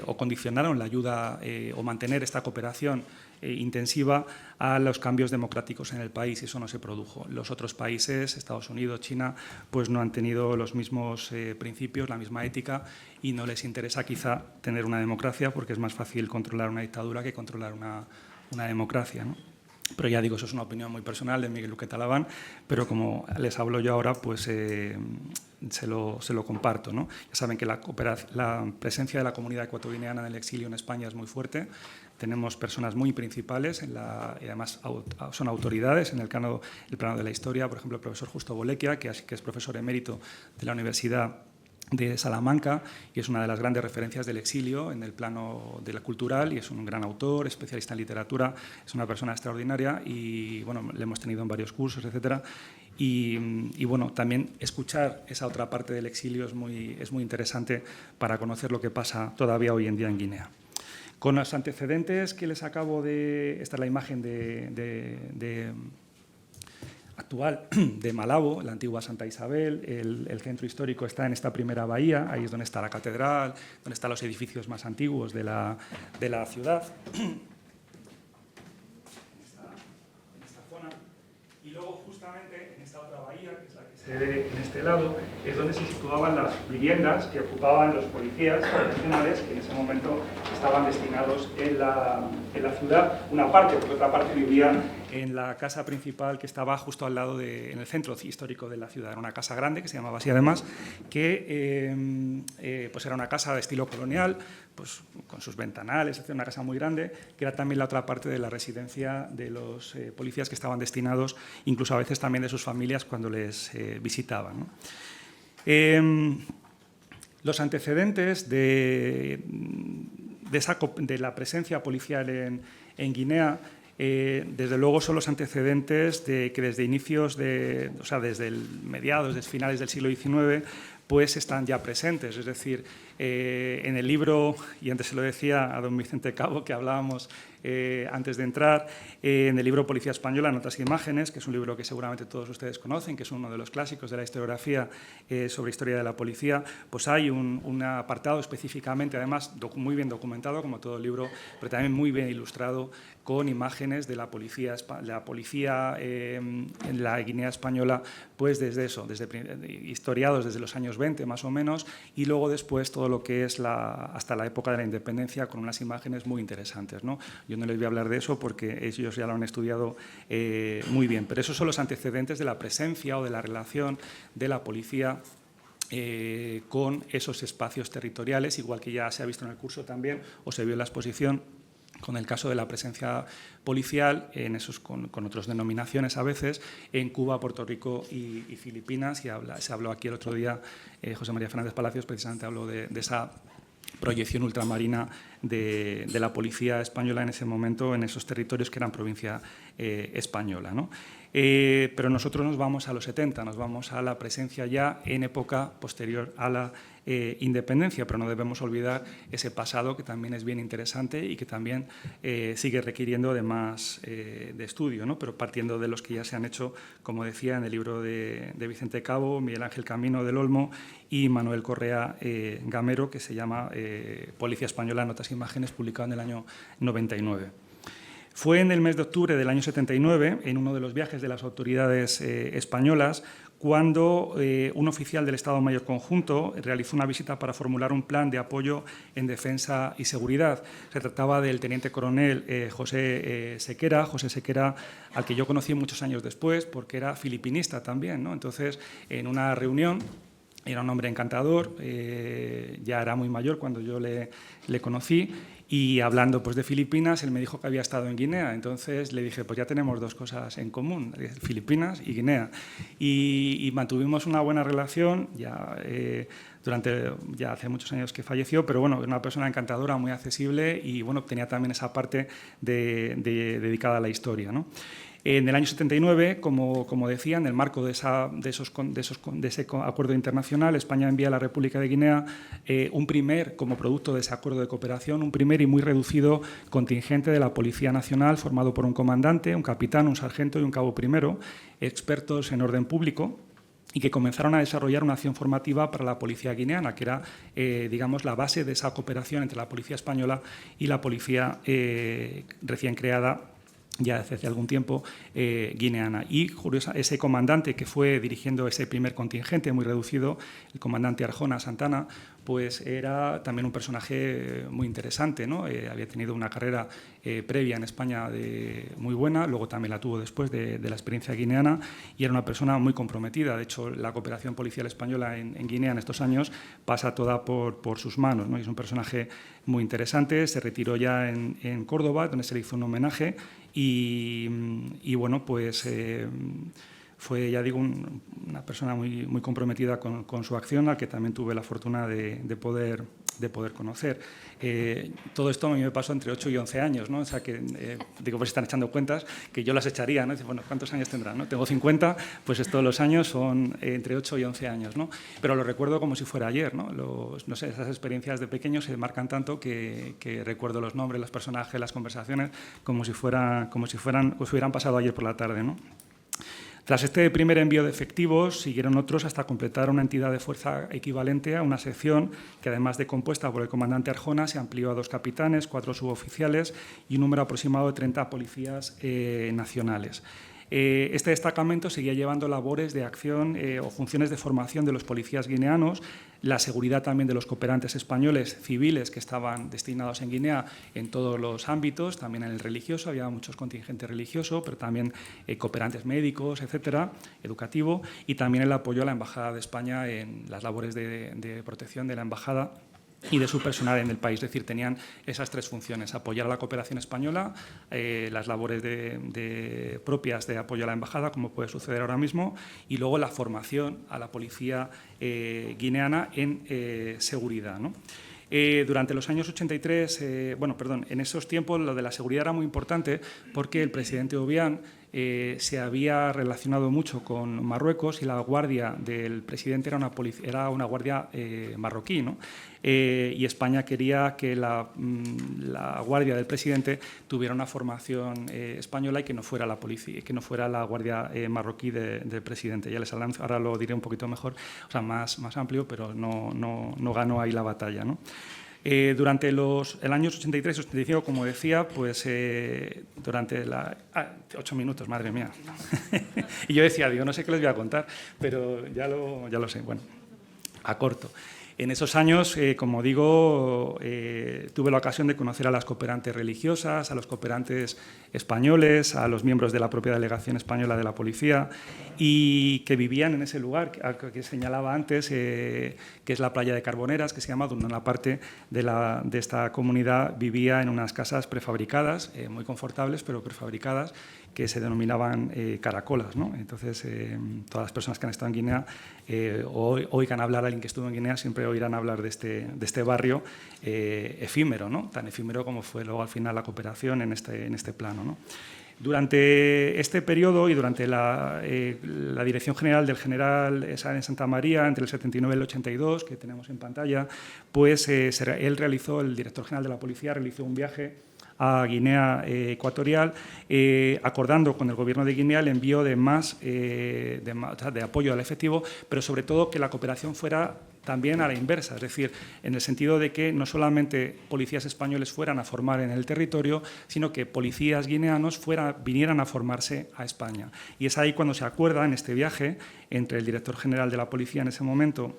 o condicionaron la ayuda o mantener esta cooperación intensiva a los cambios democráticos en el país, y eso no se produjo. Los otros países, Estados Unidos, China, pues no han tenido los mismos principios, la misma ética, y no les interesa quizá tener una democracia porque es más fácil controlar una dictadura que controlar una democracia, ¿no? Pero ya digo, eso es una opinión muy personal de Miguel Luque Talabán, pero como les hablo yo ahora, pues se lo comparto, ¿no? Ya saben que la presencia de la comunidad ecuatoguineana en el exilio en España es muy fuerte. Tenemos personas muy principales y además son autoridades en el plano de la historia. Por ejemplo, el profesor Justo Bolequia, que es profesor emérito de la Universidad de Salamanca y es una de las grandes referencias del exilio en el plano de la cultural, y es un gran autor, especialista en literatura, es una persona extraordinaria y bueno, le hemos tenido en varios cursos, etcétera. Y bueno, también escuchar esa otra parte del exilio es muy interesante para conocer lo que pasa todavía hoy en día en Guinea. Con los antecedentes que les acabo de... Esta es la imagen actual de Malabo, la antigua Santa Isabel. El centro histórico está en esta primera bahía, ahí es donde está la catedral, donde están los edificios más antiguos de la ciudad. En esta zona. Y luego, justamente, justamente en esta otra bahía, que es la que se ve en este lado, es donde se situaban las viviendas que ocupaban los policías nacionales que en ese momento estaban destinados en la ciudad. Una parte, porque otra parte vivían en la casa principal que estaba justo al lado, en el centro histórico de la ciudad. Era una casa grande, que se llamaba así además, que pues era una casa de estilo colonial, pues con sus ventanales, una casa muy grande, que era también la otra parte de la residencia de los policías que estaban destinados, incluso a veces también de sus familias cuando les visitaban, ¿no? Los antecedentes de la presencia policial en Guinea, desde luego son los antecedentes de que desde inicios desde mediados, desde finales del siglo XIX, pues están ya presentes. Es decir, en el libro, y antes se lo decía a don Vicente Cabo, que hablábamos antes de entrar, en el libro Policía Española, en otras imágenes, que es un libro que seguramente todos ustedes conocen, que es uno de los clásicos de la historiografía sobre historia de la policía, pues hay un apartado específicamente, además muy bien documentado, como todo el libro, pero también muy bien ilustrado, con imágenes de la policía en la Guinea española, pues desde historiados desde los años 20 más o menos, y luego después todo lo que es hasta la época de la independencia, con unas imágenes muy interesantes, ¿no? Yo no les voy a hablar de eso porque ellos ya lo han estudiado muy bien, pero esos son los antecedentes de la presencia o de la relación de la policía con esos espacios territoriales, igual que ya se ha visto en el curso también, o se vio en la exposición, con el caso de la presencia policial, con otras denominaciones a veces, en Cuba, Puerto Rico y Filipinas. Se habló aquí el otro día, José María Fernández Palacios precisamente habló de esa proyección ultramarina de la policía española en ese momento, en esos territorios que eran provincia española, ¿no? Pero nosotros nos vamos a los 70, nos vamos a la presencia ya en época posterior a la independencia, pero no debemos olvidar ese pasado que también es bien interesante y que también sigue requiriendo de más de estudio, ¿no? Pero partiendo de los que ya se han hecho, como decía, en el libro de Vicente Cabo, Miguel Ángel Camino del Olmo y Manuel Correa Gamero, que se llama Policía Española en otras imágenes, publicado en el año 99. Fue en el mes de octubre del año 79, en uno de los viajes de las autoridades españolas, cuando un oficial del Estado Mayor Conjunto realizó una visita para formular un plan de apoyo en defensa y seguridad. Se trataba del teniente coronel José Sequera, al que yo conocí muchos años después, porque era filipinista también, ¿no? Entonces, en una reunión, era un hombre encantador, ya era muy mayor cuando yo le conocí, y hablando pues de Filipinas, él me dijo que había estado en Guinea. Entonces le dije, pues ya tenemos dos cosas en común, Filipinas y Guinea. Y mantuvimos una buena relación, ya hace muchos años que falleció, pero bueno, era una persona encantadora, muy accesible, y bueno, tenía también esa parte dedicada a la historia, ¿no? En el año 79, como decía, en el marco de ese acuerdo internacional, España envía a la República de Guinea como producto de ese acuerdo de cooperación, un primer y muy reducido contingente de la Policía Nacional, formado por un comandante, un capitán, un sargento y un cabo primero, expertos en orden público, y que comenzaron a desarrollar una acción formativa para la policía guineana, que era, digamos, la base de esa cooperación entre la policía española y la policía recién creada ya hace algún tiempo, guineana. Y ese comandante que fue dirigiendo ese primer contingente muy reducido, el comandante Arjona Santana, pues era también un personaje muy interesante, ¿no? Había tenido una carrera previa en España muy buena, luego también la tuvo después de la experiencia guineana, y era una persona muy comprometida. De hecho, la cooperación policial española en Guinea en estos años pasa toda por sus manos, ¿no? Y es un personaje muy interesante. Se retiró ya en Córdoba, donde se le hizo un homenaje, y bueno, pues fue, ya digo, una persona muy, muy comprometida con su acción, al que también tuve la fortuna de poder conocer. Todo esto a mí me pasó entre 8 y 11 años, ¿no? O sea que, digo, pues están echando cuentas, que yo las echaría, ¿no? Dice, bueno, ¿cuántos años tendrán, no? Tengo 50, pues todos los años son entre 8 y 11 años, ¿no? Pero lo recuerdo como si fuera ayer, ¿no? No sé, esas experiencias de pequeño se marcan tanto que recuerdo los nombres, los personajes, las conversaciones, como si hubieran pasado ayer por la tarde, ¿no? Tras este primer envío de efectivos, siguieron otros hasta completar una entidad de fuerza equivalente a una sección que, además de compuesta por el comandante Arjona, se amplió a 2 capitanes, 4 suboficiales y un número aproximado de 30 policías nacionales. Este destacamento seguía llevando labores de acción o funciones de formación de los policías guineanos, la seguridad también de los cooperantes españoles civiles que estaban destinados en Guinea en todos los ámbitos, también en el religioso, había muchos contingentes religiosos, pero también cooperantes médicos, etcétera, educativo, y también el apoyo a la Embajada de España en las labores de protección de la Embajada y de su personal en el país. Es decir, tenían esas tres funciones: apoyar a la cooperación española, las labores propias de apoyo a la embajada, como puede suceder ahora mismo, y luego la formación a la policía guineana en seguridad, ¿no? Durante los años 83, en esos tiempos lo de la seguridad era muy importante porque el presidente Obiang se había relacionado mucho con Marruecos y la guardia del presidente era una guardia marroquí, ¿no? Y España quería que la guardia del presidente tuviera una formación española y que no fuera la policía, que no fuera la guardia marroquí del presidente. Ya les avanzo, ahora lo diré un poquito mejor, o sea, más amplio, pero no ganó ahí la batalla, ¿no? Durante el años 83 y 85, como decía, pues durante 8 minutos, madre mía. Y yo decía, no sé qué les voy a contar, pero ya lo sé. Bueno, acorto. En esos años, como digo, tuve la ocasión de conocer a las cooperantes religiosas, a los cooperantes españoles, a los miembros de la propia delegación española de la policía y que vivían en ese lugar que señalaba antes, que es la playa de Carboneras, que se llama, donde una parte de esta comunidad vivía en unas casas prefabricadas, muy confortables, pero prefabricadas, que se denominaban caracolas, ¿no? Entonces, todas las personas que han estado en Guinea oigan hablar a alguien que estuvo en Guinea, siempre oirán hablar de este barrio efímero, ¿no? Tan efímero como fue luego al final la cooperación en este plano, ¿no? Durante este periodo y durante la dirección general del general en Santa María, entre el 79 y el 82, que tenemos en pantalla, pues el director general de la policía, realizó un viaje a Guinea Ecuatorial, acordando con el Gobierno de Guinea el envío de apoyo al efectivo, pero sobre todo que la cooperación fuera también a la inversa, es decir, en el sentido de que no solamente policías españoles fueran a formar en el territorio, sino que policías guineanos vinieran a formarse a España. Y es ahí cuando se acuerda, en este viaje, entre el director general de la policía en ese momento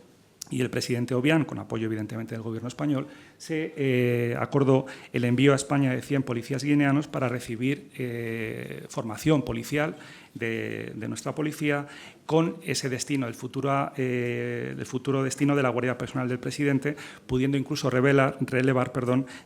y el presidente Obiang, con apoyo evidentemente del Gobierno español, se acordó el envío a España de 100 policías guineanos para recibir formación policial de nuestra policía con ese destino, el futuro destino de la Guardia Personal del presidente, pudiendo incluso relevar,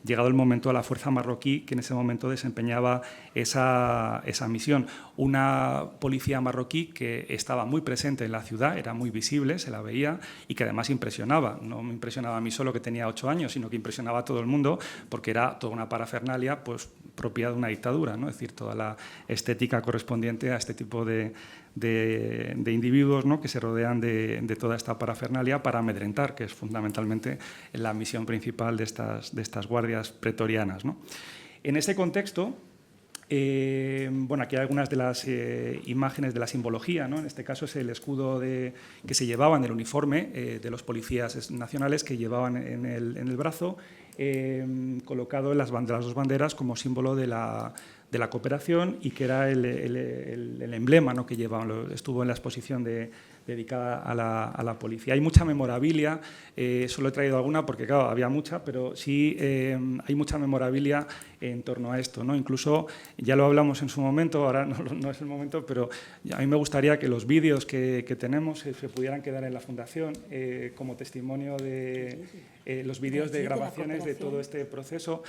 llegado el momento, a la fuerza marroquí que en ese momento desempeñaba esa misión. Una policía marroquí que estaba muy presente en la ciudad, era muy visible, se la veía y que además impresionaba. No me impresionaba a mí solo, que tenía 8 años, sino que impresionaba a todo el mundo porque era toda una parafernalia pues, propia de una dictadura, ¿no? Es decir, toda la estética correspondiente a este tipo de individuos, ¿no? Que se rodean de toda esta parafernalia para amedrentar, que es fundamentalmente la misión principal de estas guardias pretorianas, ¿no? En ese contexto, aquí hay algunas de las imágenes de la simbología, ¿no? En este caso es el escudo que se llevaban, el uniforme de los policías nacionales que llevaban en el brazo, colocado en las dos banderas como símbolo de la cooperación, y que era el emblema, ¿no? Que llevaban, estuvo en la exposición dedicada a la policía. Hay mucha memorabilia, solo he traído alguna porque, claro, había mucha, pero sí hay mucha memorabilia en torno a esto, ¿no? Incluso, ya lo hablamos en su momento, ahora no es el momento, pero a mí me gustaría que los vídeos que tenemos se pudieran quedar en la Fundación como testimonio de los vídeos de grabaciones de todo este proceso.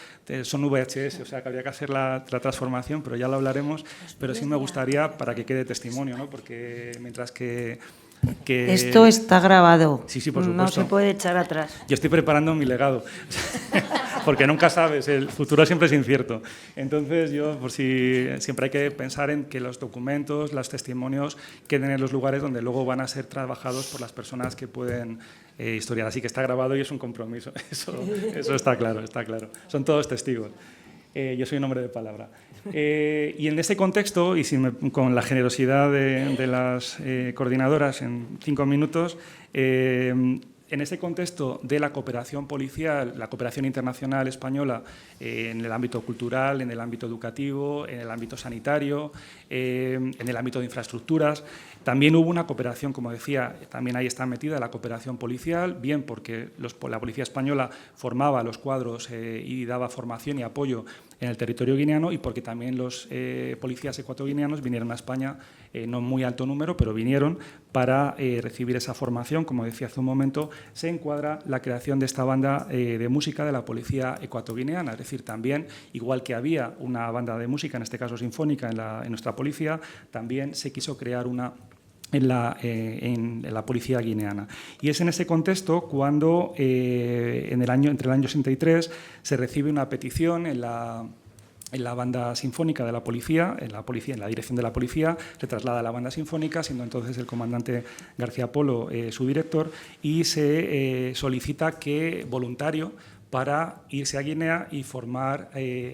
Son VHS, o sea que habría que hacer la transformación, pero ya lo hablaremos, pero sí me gustaría para que quede testimonio, ¿no? Porque mientras que esto está grabado. Sí, por supuesto. No se puede echar atrás. Yo estoy preparando mi legado, porque nunca sabes, el futuro siempre es incierto. Entonces, siempre hay que pensar en que los documentos, los testimonios queden en los lugares donde luego van a ser trabajados por las personas que pueden historiar. Así que está grabado y es un compromiso. Eso está claro, está claro. Son todos testigos. Yo soy un hombre de palabra. Y en este contexto, y con la generosidad de las coordinadoras, en 5 minutos, En este contexto de la cooperación policial, la cooperación internacional española en el ámbito cultural, en el ámbito educativo, en el ámbito sanitario, en el ámbito de infraestructuras, también hubo una cooperación, como decía, también ahí está metida la cooperación policial, bien porque la policía española formaba los cuadros y daba formación y apoyo en el territorio guineano, y porque también los policías ecuatoguineanos vinieron a España, no en muy alto número, pero vinieron para recibir esa formación. Como decía hace un momento, se encuadra la creación de esta banda de música de la policía ecuatoguineana, es decir, también, igual que había una banda de música, en este caso sinfónica, en nuestra policía, también se quiso crear una en la policía guineana. Y es en ese contexto cuando, entre el año 63, se recibe una petición en la banda sinfónica de la policía, en la dirección de la policía, se traslada a la banda sinfónica, siendo entonces el comandante García Polo su director, y se solicita que voluntario para irse a Guinea y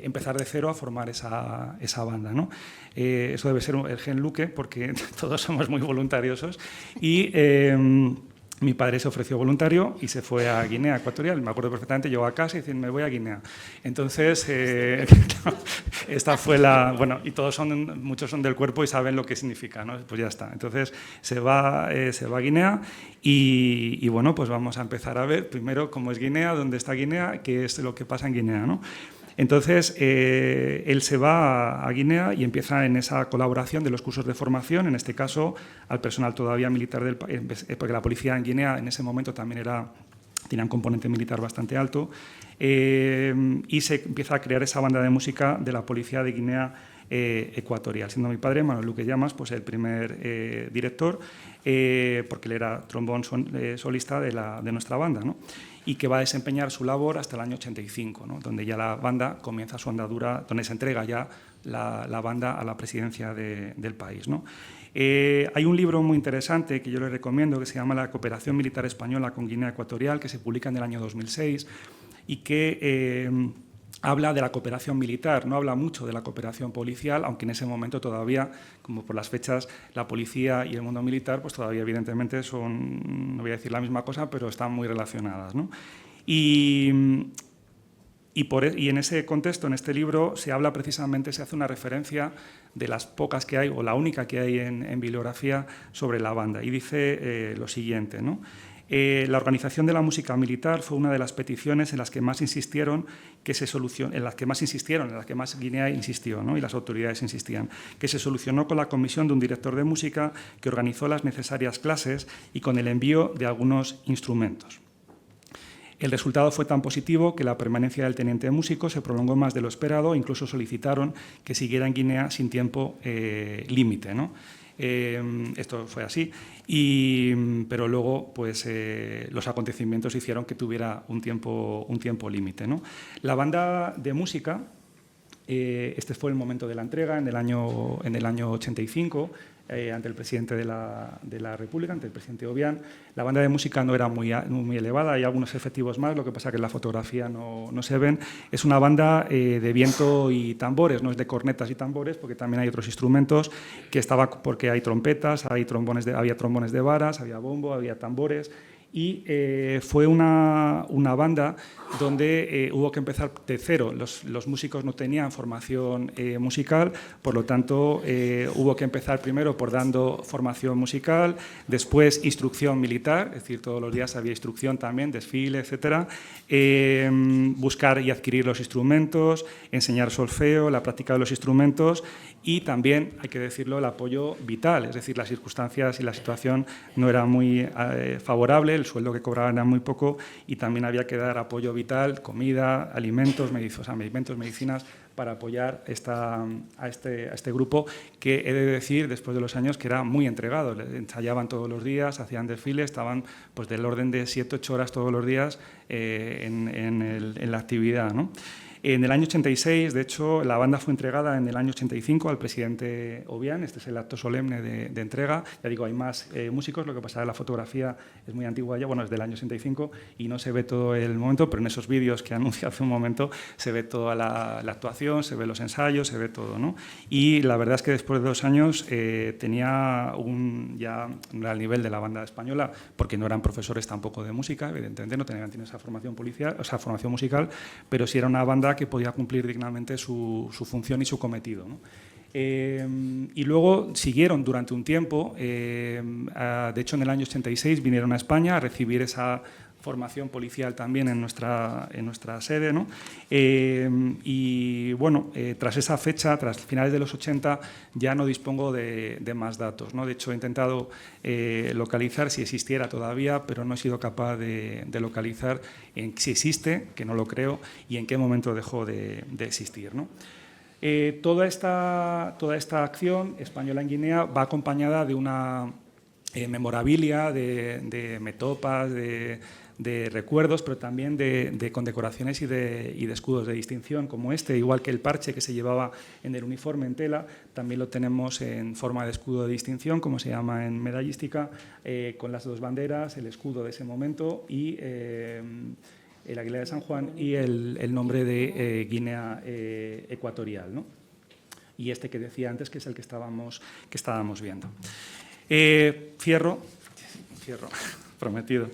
empezar de cero a formar esa banda, ¿no? Eso debe ser el gen Luque, porque todos somos muy voluntariosos. Y mi padre se ofreció voluntario y se fue a Guinea Ecuatorial. Me acuerdo perfectamente, llegó a casa y dice, me voy a Guinea. Entonces, esta fue bueno, y muchos son del cuerpo y saben lo que significa, ¿no? Pues ya está. Entonces, se va a Guinea y bueno, pues vamos a empezar a ver primero cómo es Guinea, dónde está Guinea, qué es lo que pasa en Guinea, ¿no? Entonces, él se va a Guinea y empieza en esa colaboración de los cursos de formación, en este caso al personal todavía militar del país, porque la policía en Guinea en ese momento también tenía un componente militar bastante alto, y se empieza a crear esa banda de música de la policía de Guinea Ecuatorial, siendo mi padre, Manuel Luque Llamas, pues el primer director, porque él era trombón solista de nuestra banda, ¿no? Y que va a desempeñar su labor hasta el año 85, ¿no? Donde ya la banda comienza su andadura, donde se entrega ya la banda a la presidencia del país, ¿no? Hay un libro muy interesante que yo les recomiendo que se llama La cooperación militar española con Guinea Ecuatorial, que se publica en el año 2006 y que habla de la cooperación militar, no habla mucho de la cooperación policial, aunque en ese momento todavía, como por las fechas, la policía y el mundo militar, pues todavía evidentemente son, no voy a decir la misma cosa, pero están muy relacionadas, ¿no? Y en ese contexto, en este libro, se habla precisamente, se hace una referencia de las pocas que hay, o la única que hay en bibliografía sobre la banda, y dice lo siguiente, ¿no? La organización de la música militar fue una de las peticiones en las que más insistieron en las que más Guinea insistió, ¿no? Y las autoridades insistían, que se solucionó con la comisión de un director de música que organizó las necesarias clases y con el envío de algunos instrumentos. El resultado fue tan positivo que la permanencia del teniente músico se prolongó más de lo esperado e incluso solicitaron que siguiera en Guinea sin tiempo límite, ¿no? Esto fue así, pero luego pues, los acontecimientos hicieron que tuviera un tiempo límite, ¿no? La banda de música, este fue el momento de la entrega en el año 85, ante el presidente de la República, ante el presidente Obiang. La banda de música no era muy elevada, hay algunos efectivos más, lo que pasa que en la fotografía no se ven. Es una banda de viento y tambores, no es de cornetas y tambores, porque también hay otros instrumentos, porque hay trompetas, había trombones de varas, había bombo, había tambores. Y fue una banda donde hubo que empezar de cero. Los músicos no tenían formación musical, por lo tanto hubo que empezar primero por dando formación musical, después instrucción militar, es decir, todos los días había instrucción también, desfile, etcétera, buscar y adquirir los instrumentos, enseñar solfeo, la práctica de los instrumentos y también, hay que decirlo, el apoyo vital, es decir, las circunstancias y la situación no era muy favorable, el sueldo que cobraban era muy poco y también había que dar apoyo vital, comida, alimentos, medicinas, para apoyar a este grupo que he de decir, después de los años, que era muy entregado. Ensayaban todos los días, hacían desfiles, estaban pues, del orden de 7-8 horas todos los días en la actividad, ¿no? En el año 86, de hecho, la banda fue entregada en el año 85 al presidente Obiang. Este es el acto solemne de entrega. Ya digo, hay más músicos, lo que pasa es que la fotografía es muy antigua ya, bueno, es del año 85 y no se ve todo el momento, pero en esos vídeos que anuncié hace un momento se ve toda la actuación, se ve los ensayos, se ve todo, ¿no? Y la verdad es que después de 2 años tenía ya al nivel de la banda española, porque no eran profesores tampoco de música, evidentemente no tenían esa formación policial, o sea, formación musical, pero sí era una banda que podía cumplir dignamente su función y su cometido, ¿no? Y luego siguieron durante un tiempo, de hecho en el año 86 vinieron a España a recibir esa formación policial también en nuestra sede, ¿no? Y bueno, tras esa fecha, tras finales de los 80, ya no dispongo de más datos, ¿no? De hecho, he intentado localizar si existiera todavía, pero no he sido capaz de localizar si existe, que no lo creo, y en qué momento dejó de existir, ¿no? Toda esta acción española en Guinea va acompañada de una memorabilia, de metopas, de recuerdos, pero también de condecoraciones y de escudos de distinción como este, igual que el parche que se llevaba en el uniforme en tela, también lo tenemos en forma de escudo de distinción, como se llama en medallística, con las 2 banderas, el escudo de ese momento y el águila de San Juan y el nombre de Guinea Ecuatorial, ¿no? Y este que decía antes, que es el que estábamos viendo. Cierro, prometido.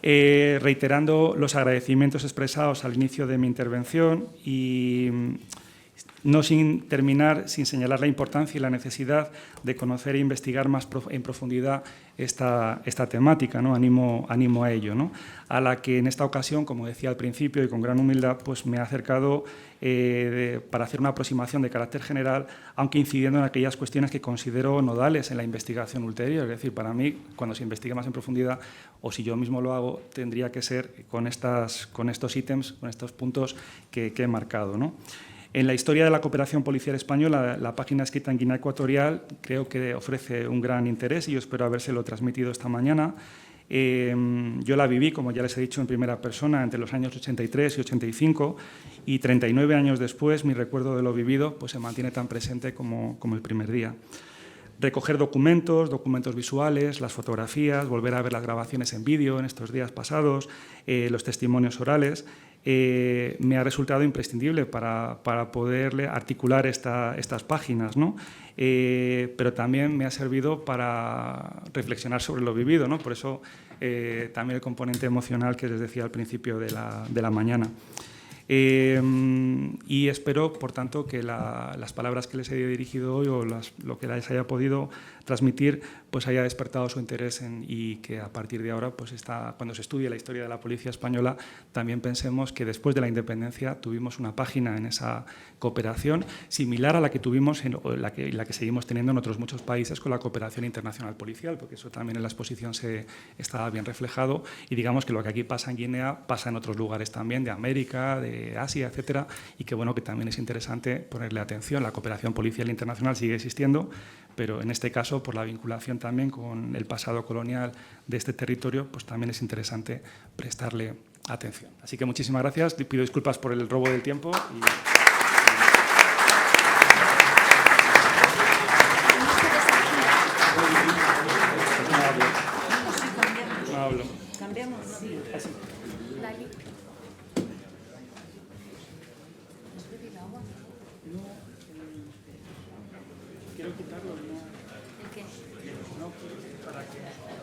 Reiterando los agradecimientos expresados al inicio de mi intervención y no sin terminar sin señalar la importancia y la necesidad de conocer e investigar más en profundidad esta temática, ¿no? Animo a ello, ¿no? A la que en esta ocasión, como decía al principio y con gran humildad, pues me he acercado para hacer una aproximación de carácter general, aunque incidiendo en aquellas cuestiones que considero nodales en la investigación ulterior. Es decir, para mí, cuando se investigue más en profundidad, o si yo mismo lo hago, tendría que ser con estos ítems, con estos puntos que he marcado, ¿no? En la historia de la cooperación policial española, la página escrita en Guinea Ecuatorial creo que ofrece un gran interés y yo espero habérselo transmitido esta mañana. Yo la viví, como ya les he dicho, en primera persona entre los años 83 y 85 y 39 años después mi recuerdo de lo vivido pues, se mantiene tan presente como el primer día. Recoger documentos visuales, las fotografías, volver a ver las grabaciones en vídeo en estos días pasados, los testimonios orales, me ha resultado imprescindible para poder articular estas páginas, ¿no? Pero también me ha servido para reflexionar sobre lo vivido, ¿no? Por eso también el componente emocional que les decía al principio de la mañana. Y espero, por tanto, que las palabras que les he dirigido hoy o lo que les haya podido transmitir pues haya despertado su interés y que a partir de ahora, pues cuando se estudie la historia de la policía española, también pensemos que después de la independencia tuvimos una página en esa cooperación similar a la que tuvimos, la que seguimos teniendo en otros muchos países con la cooperación internacional policial, porque eso también en la exposición estaba bien reflejado y digamos que lo que aquí pasa en Guinea pasa en otros lugares también, de América, de Asia, etcétera, y que bueno, que también es interesante ponerle atención. La cooperación policial internacional sigue existiendo, pero en este caso, por la vinculación también con el pasado colonial de este territorio, pues también es interesante prestarle atención. Así que muchísimas gracias, pido disculpas por el robo del tiempo. No hablo. Cambiamos, sí. Quiero quitarlo, ¿no? ¿El qué? No, para que...